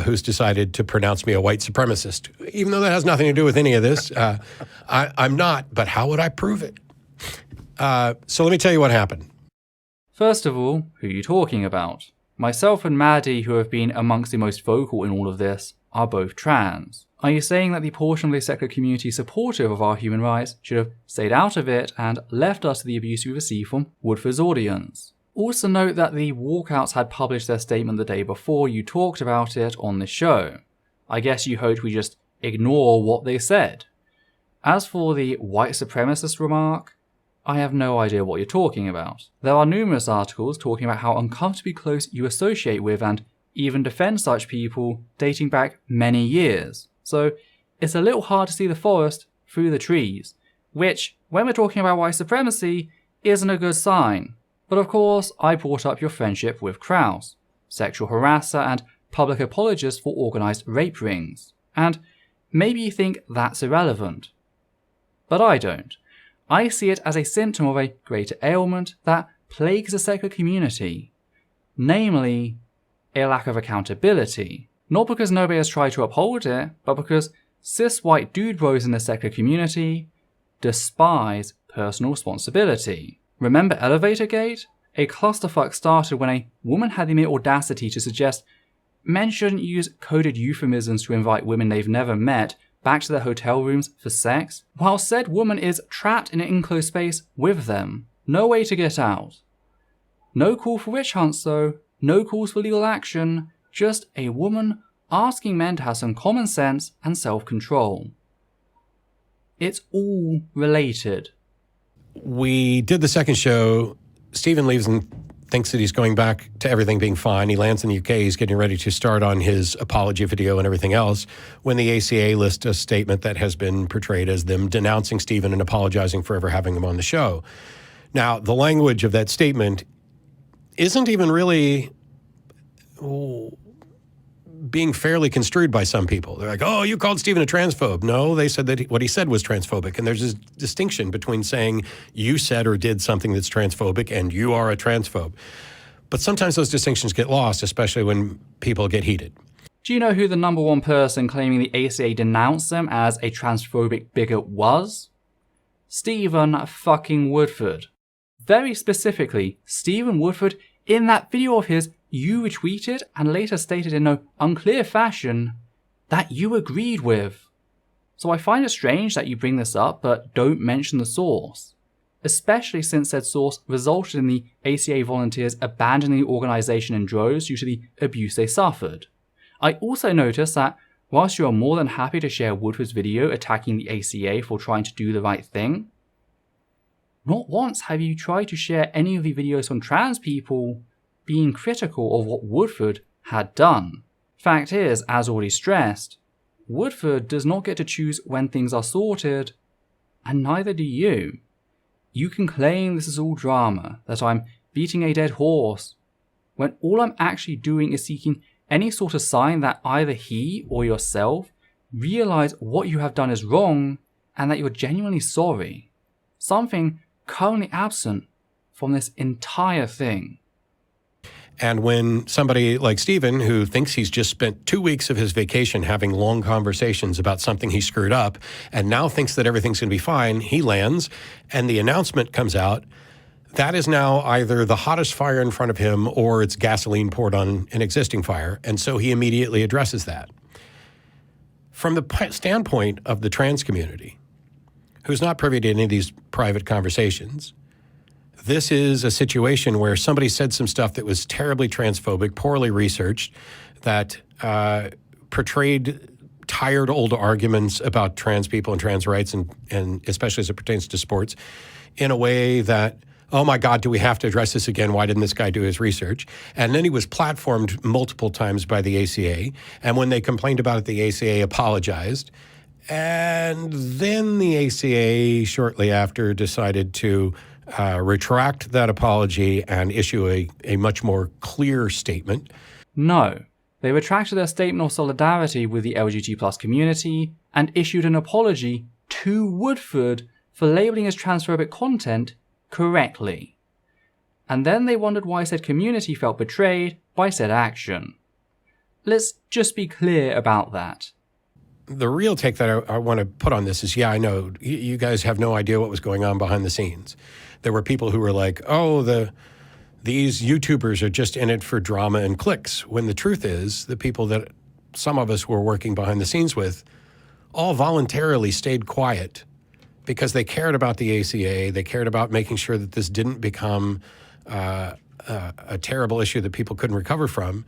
who's decided to pronounce me a white supremacist, even though that has nothing to do with any of this. I'm not, but how would I prove it? So let me tell you what happened. First of all, who are you talking about? Myself and Maddie, who have been amongst the most vocal in all of this, are both trans. Are you saying that the portion of the secular community supportive of our human rights should have stayed out of it and left us to the abuse we received from Woodford's audience? Also note that the Walkouts had published their statement the day before you talked about it on this show. I guess you hoped we just ignore what they said. As for the white supremacist remark, I have no idea what you're talking about. There are numerous articles talking about how uncomfortably close you associate with and even defend such people dating back many years. So it's a little hard to see the forest through the trees, which, when we're talking about white supremacy, isn't a good sign. But of course, I brought up your friendship with Krauss, sexual harasser and public apologist for organised rape rings, and maybe you think that's irrelevant. But I don't. I see it as a symptom of a greater ailment that plagues the secular community, namely, a lack of accountability. Not because nobody has tried to uphold it, but because cis white dude bros in the secular community despise personal responsibility. Remember Elevatorgate? A clusterfuck started when a woman had the mere audacity to suggest men shouldn't use coded euphemisms to invite women they've never met back to their hotel rooms for sex, while said woman is trapped in an enclosed space with them. No way to get out. No call for witch hunts though, no calls for legal action, just a woman asking men to have some common sense and self-control. It's all related. We did the second show. Stephen leaves and thinks that he's going back to everything being fine. He lands in the UK. He's getting ready to start on his apology video and everything else when the ACA lists a statement that has been portrayed as them denouncing Stephen and apologizing for ever having him on the show. Now, the language of that statement isn't even really being fairly construed by some people. They're like, oh, you called Stephen a transphobe. No, they said that what he said was transphobic. And there's this distinction between saying you said or did something that's transphobic and you are a transphobe. But sometimes those distinctions get lost, especially when people get heated. Do you know who the number one person claiming the ACA denounced them as a transphobic bigot was? Stephen fucking Woodford. Very specifically, Stephen Woodford, in that video of his you retweeted and later stated in no unclear fashion that you agreed with. So I find it strange that you bring this up but don't mention the source, especially since said source resulted in the ACA volunteers abandoning the organisation in droves due to the abuse they suffered. I also noticed that whilst you are more than happy to share Woodford's video attacking the ACA for trying to do the right thing, not once have you tried to share any of the videos from trans people being critical of what Woodford had done. Fact is, as already stressed, Woodford does not get to choose when things are sorted, and neither do you. You can claim this is all drama, that I'm beating a dead horse, when all I'm actually doing is seeking any sort of sign that either he or yourself realize what you have done is wrong and that you're genuinely sorry. Something currently absent from this entire thing. And when somebody like Stephen, who thinks he's just spent 2 weeks of his vacation having long conversations about something he screwed up, and now thinks that everything's going to be fine, he lands, and the announcement comes out, that is now either the hottest fire in front of him or it's gasoline poured on an existing fire, and so he immediately addresses that. From the standpoint of the trans community, who's not privy to any of these private conversations, this is a situation where somebody said some stuff that was terribly transphobic, poorly researched, that portrayed tired old arguments about trans people and trans rights, and especially as it pertains to sports, in a way that, oh my God, do we have to address this again? Why didn't this guy do his research? And then he was platformed multiple times by the ACA. And when they complained about it, the ACA apologized. And then the ACA, shortly after, decided to retract that apology and issue a much more clear statement. No, they retracted their statement of solidarity with the LGBT+ community and issued an apology to Woodford for labelling his transphobic content correctly. And then they wondered why said community felt betrayed by said action. Let's just be clear about that. The real take that I want to put on this is, yeah, I know, you guys have no idea what was going on behind the scenes. There were people who were like, oh, these YouTubers are just in it for drama and clicks, when the truth is the people that some of us were working behind the scenes with, all voluntarily stayed quiet because they cared about the ACA. They cared about making sure that this didn't become a terrible issue that people couldn't recover from.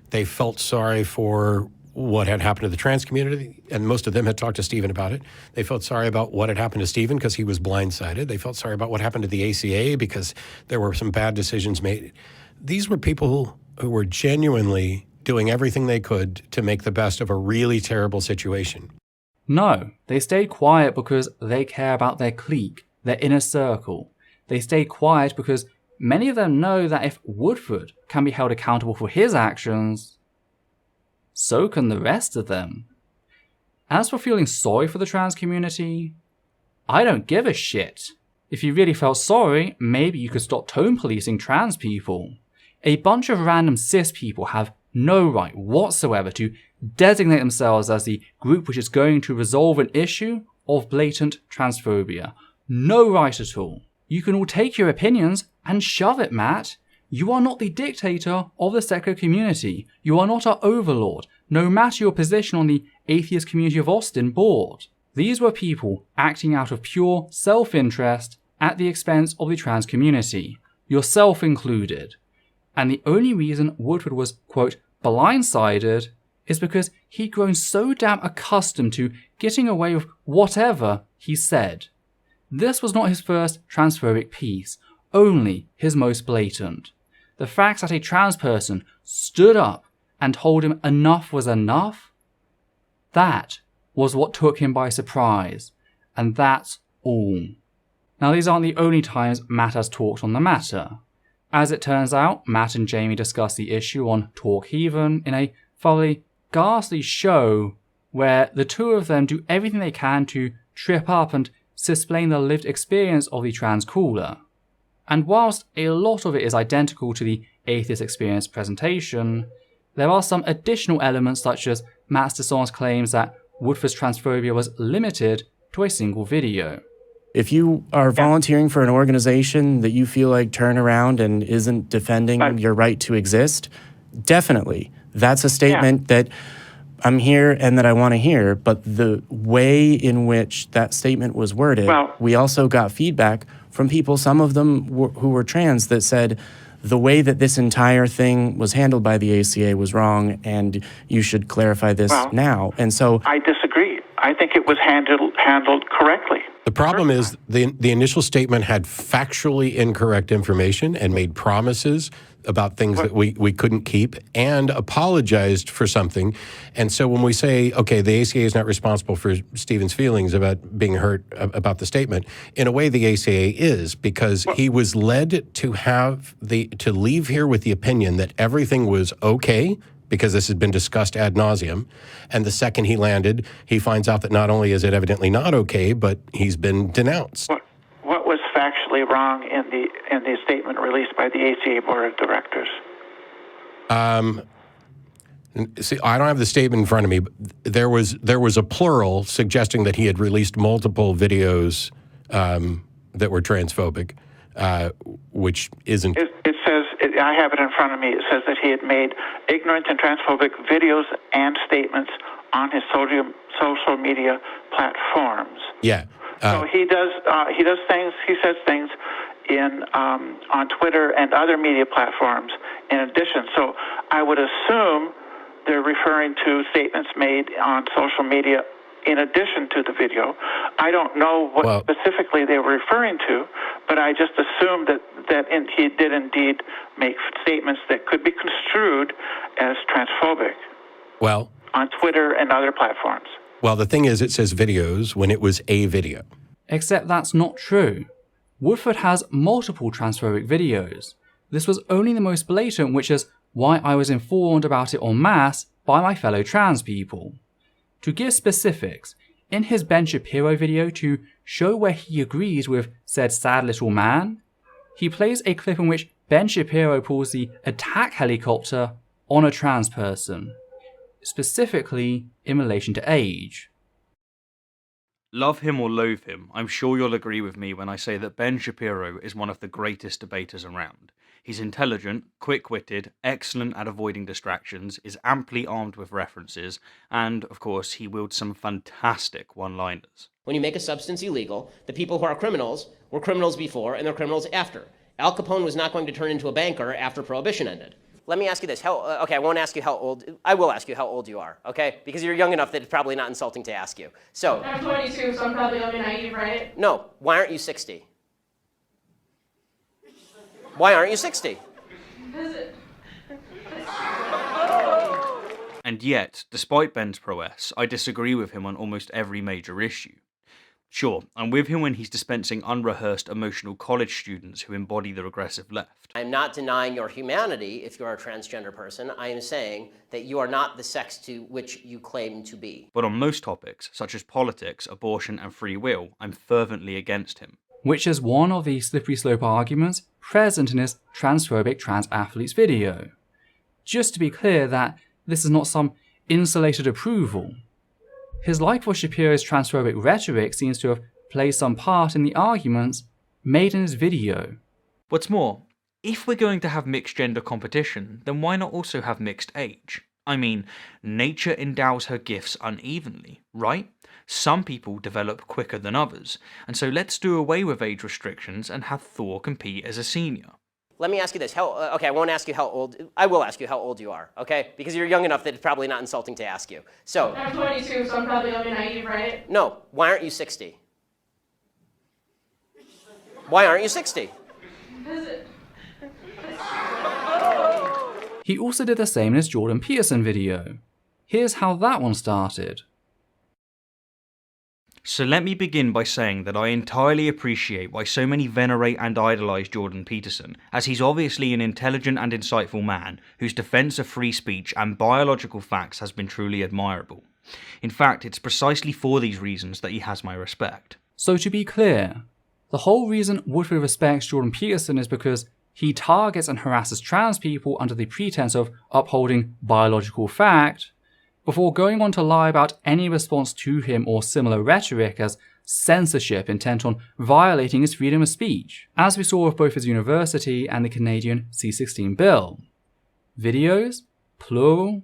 They felt sorry for what had happened to the trans community, and most of them had talked to Stephen about it. They felt sorry about what had happened to Stephen because he was blindsided. They felt sorry about what happened to the ACA because there were some bad decisions made. These were people who were genuinely doing everything they could to make the best of a really terrible situation. No, they stayed quiet because they care about their clique, their inner circle. They stayed quiet because many of them know that if Woodford can be held accountable for his actions, so can the rest of them. As for feeling sorry for the trans community, I don't give a shit. If you really felt sorry, maybe you could stop tone policing trans people. A bunch of random cis people have no right whatsoever to designate themselves as the group which is going to resolve an issue of blatant transphobia. No right at all. You can all take your opinions and shove it, Matt. You are not the dictator of the secular community. You are not our overlord, no matter your position on the Atheist Community of Austin board. These were people acting out of pure self-interest at the expense of the trans community, yourself included. And the only reason Woodford was, quote, blindsided is because he'd grown so damn accustomed to getting away with whatever he said. This was not his first transphobic piece, only his most blatant. The fact that a trans person stood up and told him enough was enough, that was what took him by surprise, and that's all. Now, these aren't the only times Matt has talked on the matter. As it turns out, Matt and Jamie discussed the issue on Talk Heathen in a thoroughly ghastly show where the two of them do everything they can to trip up and explain the lived experience of the trans caller. And whilst a lot of it is identical to the Atheist Experience presentation, there are some additional elements such as Matt's dishonest claims that Woodford's transphobia was limited to a single video. If you are volunteering for an organization that you feel like turn around and isn't defending your right to exist, definitely. That's a statement that I'm here and that I want to hear. But the way in which that statement was worded, we also got feedback from people, some of them who were trans, that said the way that this entire thing was handled by the ACA was wrong and you should clarify this now. And so I disagree. I think it was handled correctly. The problem is the initial statement had factually incorrect information and made promises about things that we couldn't keep and apologized for something. And so when we say, okay, the ACA is not responsible for Stephen's feelings about being hurt about the statement, in a way the ACA is, because he was led to leave here with the opinion that everything was okay because this has been discussed ad nauseum. And the second he landed, he finds out that not only is it evidently not okay, but he's been denounced. What was factually wrong in the statement released by the ACA Board of Directors? See, I don't have the statement in front of me, but there was a plural suggesting that he had released multiple videos that were transphobic, which isn't. It says, I have it in front of me, it says that he had made ignorant and transphobic videos and statements on his social media platforms. Yeah. So he does things, he says things on Twitter and other media platforms in addition. So I would assume they're referring to statements made on social media in addition to the video. I don't know what specifically they were referring to, but I just assumed that he did indeed make statements that could be construed as transphobic. Well, on Twitter and other platforms. Well, the thing is, it says videos when it was a video. Except that's not true. Woodford has multiple transphobic videos. This was only the most blatant, which is why I was informed about it en masse by my fellow trans people. To give specifics, in his Ben Shapiro video to show where he agrees with said sad little man, he plays a clip in which Ben Shapiro pulls the attack helicopter on a trans person, specifically in relation to age. Love him or loathe him, I'm sure you'll agree with me when I say that Ben Shapiro is one of the greatest debaters around. He's intelligent, quick-witted, excellent at avoiding distractions, is amply armed with references, and, of course, he wields some fantastic one-liners. When you make a substance illegal, the people who are criminals were criminals before and they're criminals after. Al Capone was not going to turn into a banker after Prohibition ended. Let me ask you this. Okay, I won't ask you how old. I will ask you how old you are, okay? Because you're young enough that it's probably not insulting to ask you. So. I'm 22, so I'm probably only naive, right? No. Why aren't you 60? Why aren't you 60? And yet, despite Ben's prowess, I disagree with him on almost every major issue. Sure, I'm with him when he's dispensing unrehearsed emotional college students who embody the regressive left. I'm not denying your humanity if you're a transgender person. I am saying that you are not the sex to which you claim to be. But on most topics, such as politics, abortion, and free will, I'm fervently against him. Which is one of the slippery slope arguments present in his transphobic trans athletes video. Just to be clear that this is not some insulated approval. His like for Shapiro's transphobic rhetoric seems to have played some part in the arguments made in his video. What's more, if we're going to have mixed gender competition, then why not also have mixed age? I mean, nature endows her gifts unevenly, right? Some people develop quicker than others, and so let's do away with age restrictions and have Thor compete as a senior. Let me ask you this. Okay, I won't ask you how old. I will ask you how old you are, okay? Because you're young enough that it's probably not insulting to ask you. So. I'm 22, so I'm probably only naive, right? No. Why aren't you 60? Why aren't you 60? He also did the same in his Jordan Peterson video. Here's how that one started. So let me begin by saying that I entirely appreciate why so many venerate and idolise Jordan Peterson, as he's obviously an intelligent and insightful man whose defence of free speech and biological facts has been truly admirable. In fact, it's precisely for these reasons that he has my respect. So to be clear, the whole reason Woodford respects Jordan Peterson is because he targets and harasses trans people under the pretense of upholding biological fact, before going on to lie about any response to him or similar rhetoric as censorship intent on violating his freedom of speech, as we saw with both his university and the Canadian C-16 bill. Videos, plural,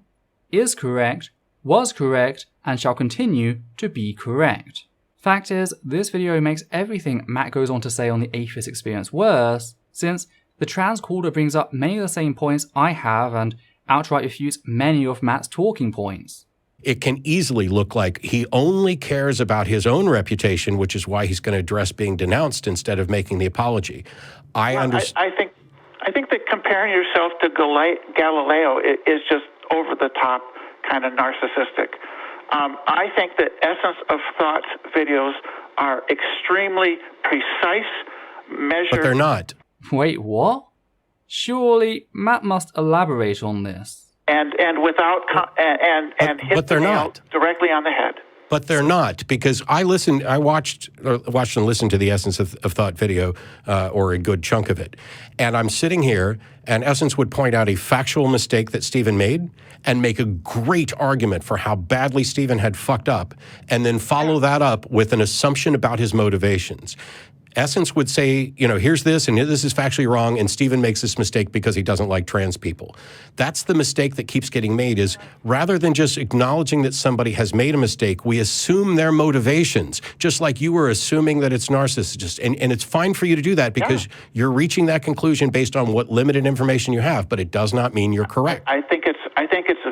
is correct, was correct, and shall continue to be correct. Fact is, this video makes everything Matt goes on to say on the atheist experience worse, since the trans caller brings up many of the same points I have and outright refutes many of Matt's talking points. It can easily look like he only cares about his own reputation, which is why he's going to address being denounced instead of making the apology. I think that comparing yourself to Galileo is just over the top, kind of narcissistic. I think that Essence of Thought videos are extremely precise, measured. But they're not. Wait, what? Surely Matt must elaborate on this. And without hit the nail directly on the head. But they're not, because I watched and listened to the Essence of Thought video, or a good chunk of it. And I'm sitting here, and Essence would point out a factual mistake that Stephen made and make a great argument for how badly Stephen had fucked up, and then follow that up with an assumption about his motivations. Essence would say, here's this, and this is factually wrong, and Stephen makes this mistake because he doesn't like trans people. That's the mistake that keeps getting made, is rather than just acknowledging that somebody has made a mistake, we assume their motivations, just like you were assuming that it's narcissist. And it's fine for you to do that because you're reaching that conclusion based on what limited information you have, but it does not mean you're correct. I think it's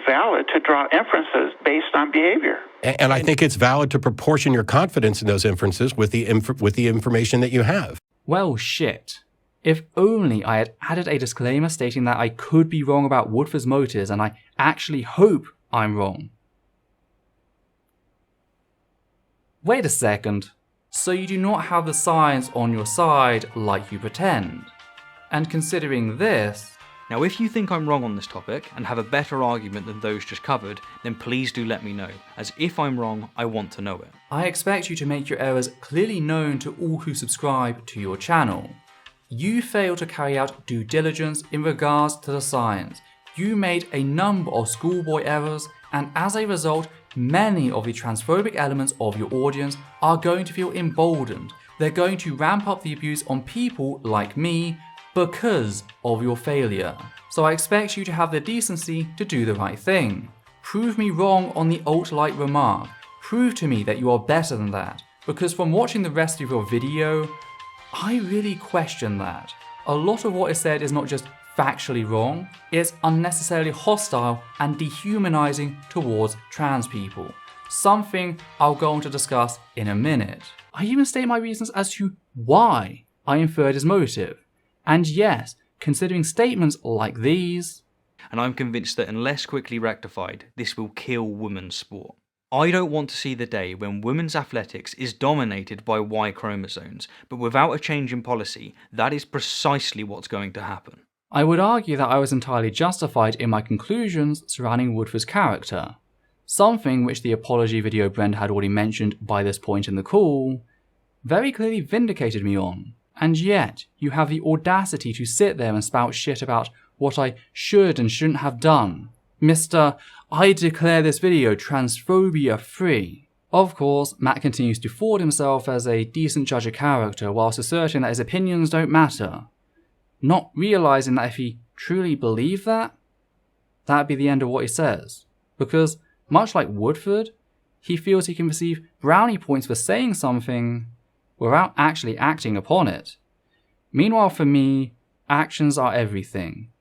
valid to draw inferences based on behavior. And I think it's valid to proportion your confidence in those inferences with the information that you have. Well, shit. If only I had added a disclaimer stating that I could be wrong about Woodford's motives, and I actually hope I'm wrong. Wait a second. So you do not have the science on your side like you pretend? And considering this... Now, if you think I'm wrong on this topic and have a better argument than those just covered, then please do let me know, as if I'm wrong, I want to know it. I expect you to make your errors clearly known to all who subscribe to your channel. You failed to carry out due diligence in regards to the science. You made a number of schoolboy errors, and as a result, many of the transphobic elements of your audience are going to feel emboldened. They're going to ramp up the abuse on people like me, because of your failure. So I expect you to have the decency to do the right thing. Prove me wrong on the alt-like remark. Prove to me that you are better than that. Because from watching the rest of your video, I really question that. A lot of what is said is not just factually wrong, it's unnecessarily hostile and dehumanizing towards trans people. Something I'll go on to discuss in a minute. I even state my reasons as to why I inferred his motive. And yes, considering statements like these, and I'm convinced that unless quickly rectified, this will kill women's sport. I don't want to see the day when women's athletics is dominated by Y chromosomes, but without a change in policy, that is precisely what's going to happen. I would argue that I was entirely justified in my conclusions surrounding Woodford's character, something which the apology video Brenda had already mentioned by this point in the call, very clearly vindicated me on. And yet, you have the audacity to sit there and spout shit about what I should and shouldn't have done. Mr. I declare this video transphobia free. Of course, Matt continues to forward himself as a decent judge of character whilst asserting that his opinions don't matter. Not realising that if he truly believed that, that'd be the end of what he says. Because, much like Woodford, he feels he can receive brownie points for saying something without actually acting upon it. Meanwhile, for me, actions are everything.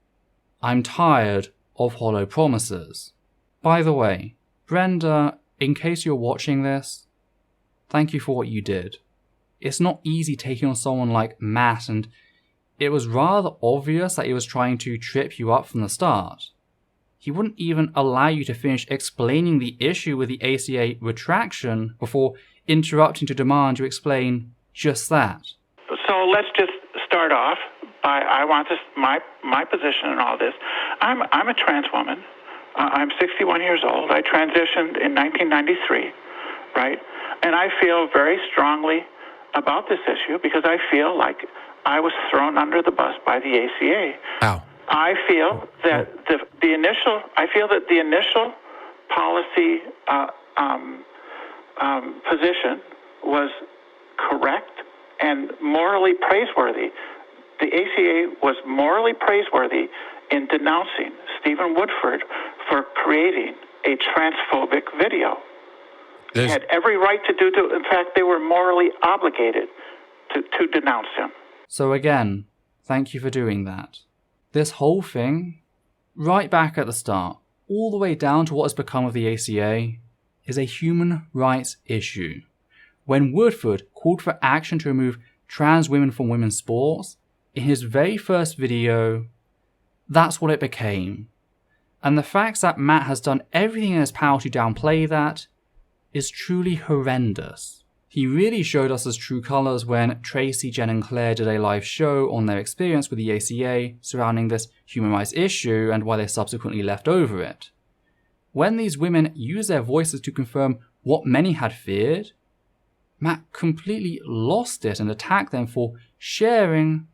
I'm tired of hollow promises. By the way, Brenda, in case you're watching this, thank you for what you did. It's not easy taking on someone like Matt, and it was rather obvious that he was trying to trip you up from the start. He wouldn't even allow you to finish explaining the issue with the ACA retraction before interrupting to demand you explain just that. So let's just start off by, I want this, my position in all this. I'm a trans woman. I'm 61 years old. I transitioned in 1993, right? And I feel very strongly about this issue because I feel like I was thrown under the bus by the ACA. Ow. I feel that the initial policy position was correct and morally praiseworthy. The ACA was morally praiseworthy in denouncing Stephen Woodford for creating a transphobic video. They had every right to do so. In fact, they were morally obligated to denounce him. So again, thank you for doing that. This whole thing, right back at the start, all the way down to what has become of the ACA, is a human rights issue. When Woodford called for action to remove trans women from women's sports, in his very first video, that's what it became. And the fact that Matt has done everything in his power to downplay that is truly horrendous. He really showed us his true colours when Tracy, Jen and Claire did a live show on their experience with the ACA surrounding this human rights issue and why they subsequently left over it. When these women used their voices to confirm what many had feared, Matt completely lost it and attacked them for sharing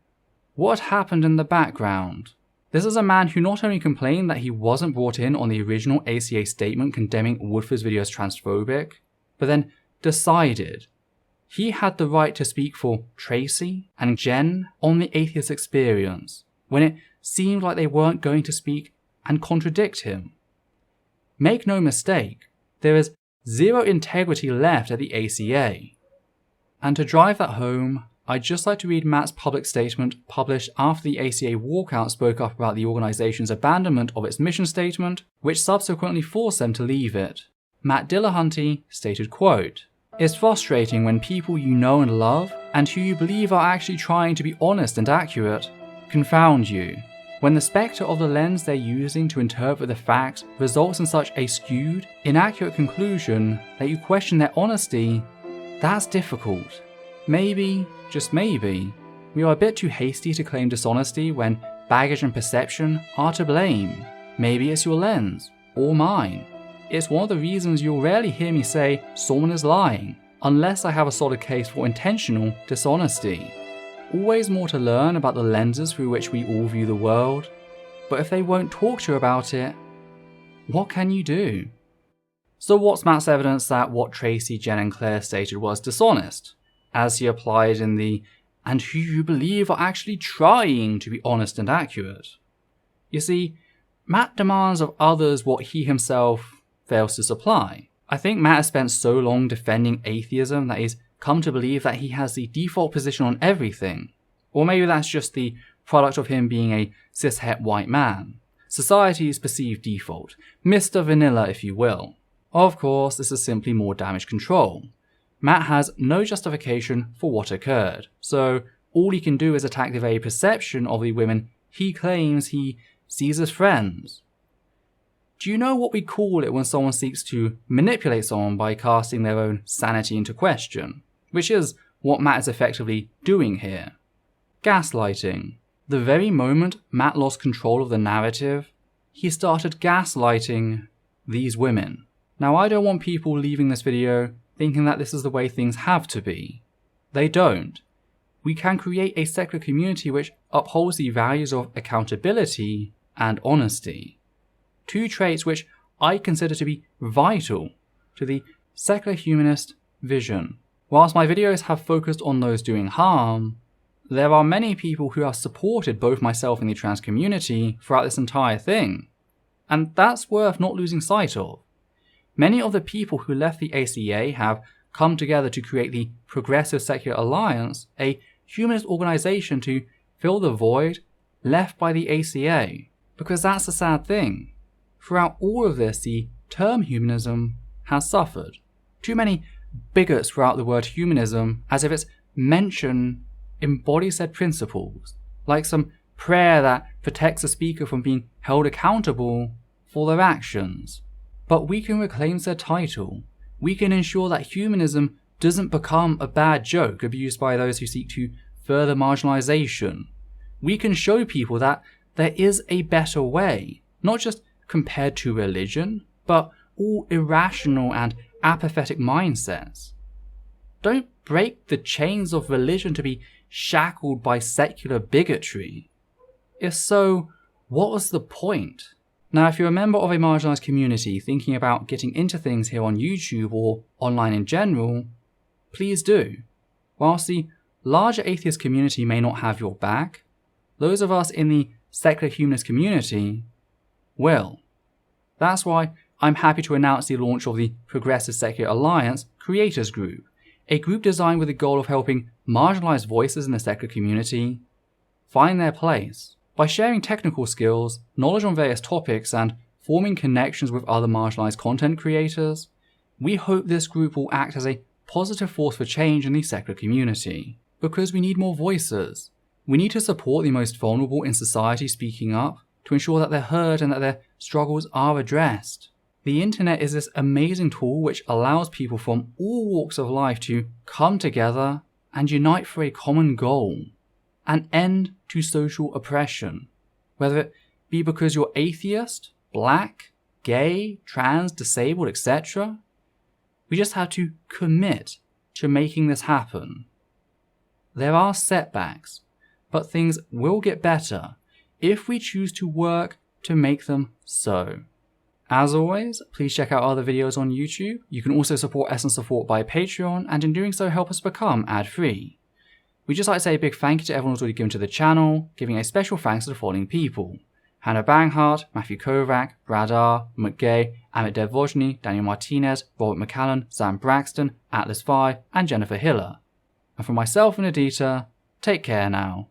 what happened in the background. This is a man who not only complained that he wasn't brought in on the original ACA statement condemning Woodford's video as transphobic, but then decided he had the right to speak for Tracy and Jen on the Atheist experience, when it seemed like they weren't going to speak and contradict him. Make no mistake, there is zero integrity left at the ACA. And to drive that home, I'd just like to read Matt's public statement published after the ACA walkout spoke up about the organisation's abandonment of its mission statement, which subsequently forced them to leave it. Matt Dillahunty stated, quote, "It's frustrating when people you know and love, and who you believe are actually trying to be honest and accurate, confound you. When the spectre of the lens they're using to interpret the facts results in such a skewed, inaccurate conclusion that you question their honesty, that's difficult. Maybe, just maybe, we are a bit too hasty to claim dishonesty when baggage and perception are to blame. Maybe it's your lens, or mine. It's one of the reasons you'll rarely hear me say someone is lying, unless I have a solid case for intentional dishonesty. Always more to learn about the lenses through which we all view the world, but if they won't talk to you about it, what can you do?" So what's Matt's evidence that what Tracy, Jen and Claire stated was dishonest, as he applied in the and who you believe are actually trying to be honest and accurate. You see, Matt demands of others what he himself fails to supply. I think Matt has spent so long defending atheism that he's come to believe that he has the default position on everything. Or maybe that's just the product of him being a cishet white man. Society's perceived default. Mr. Vanilla, if you will. Of course, this is simply more damage control. Matt has no justification for what occurred, so all he can do is attack the very perception of the women he claims he sees as friends. Do you know what we call it when someone seeks to manipulate someone by casting their own sanity into question? Which is what Matt is effectively doing here. Gaslighting. The very moment Matt lost control of the narrative, he started gaslighting these women. Now, I don't want people leaving this video thinking that this is the way things have to be. They don't. We can create a secular community which upholds the values of accountability and honesty. Two traits which I consider to be vital to the secular humanist vision. Whilst my videos have focused on those doing harm, there are many people who have supported both myself and the trans community throughout this entire thing. And that's worth not losing sight of. Many of the people who left the ACA have come together to create the Progressive Secular Alliance, a humanist organisation to fill the void left by the ACA. Because that's the sad thing. Throughout all of this, the term humanism has suffered. Too many bigots throughout the word humanism as if its mention embodies said principles, like some prayer that protects the speaker from being held accountable for their actions. But we can reclaim said title. We can ensure that humanism doesn't become a bad joke abused by those who seek to further marginalization. We can show people that there is a better way, not just compared to religion, but all irrational and apathetic mindsets. Don't break the chains of religion to be shackled by secular bigotry. If so, what was the point? Now, if you're a member of a marginalized community thinking about getting into things here on YouTube or online in general, please do. Whilst the larger atheist community may not have your back, those of us in the secular humanist community will. That's why I'm happy to announce the launch of the Progressive Secular Alliance Creators Group, a group designed with the goal of helping marginalized voices in the secular community find their place. By sharing technical skills, knowledge on various topics, and forming connections with other marginalized content creators, we hope this group will act as a positive force for change in the secular community. Because we need more voices. We need to support the most vulnerable in society speaking up to ensure that they're heard and that their struggles are addressed. The internet is this amazing tool which allows people from all walks of life to come together and unite for a common goal. An end to social oppression, whether it be because you're atheist, black, gay, trans, disabled, etc. We just have to commit to making this happen. There are setbacks, but things will get better if we choose to work to make them so. As always, please check out other videos on YouTube. You can also support Essence of Thought by Patreon, and in doing so help us become ad-free. We'd just like to say a big thank you to everyone who's already given to the channel, giving a special thanks to the following people: Hannah Banghart, Matthew Kovac, Brad R, McGay, Amit Devojny, Daniel Martinez, Robert McCallan, Sam Braxton, Atlas Vi, and Jennifer Hiller. And for myself and Adita, take care now.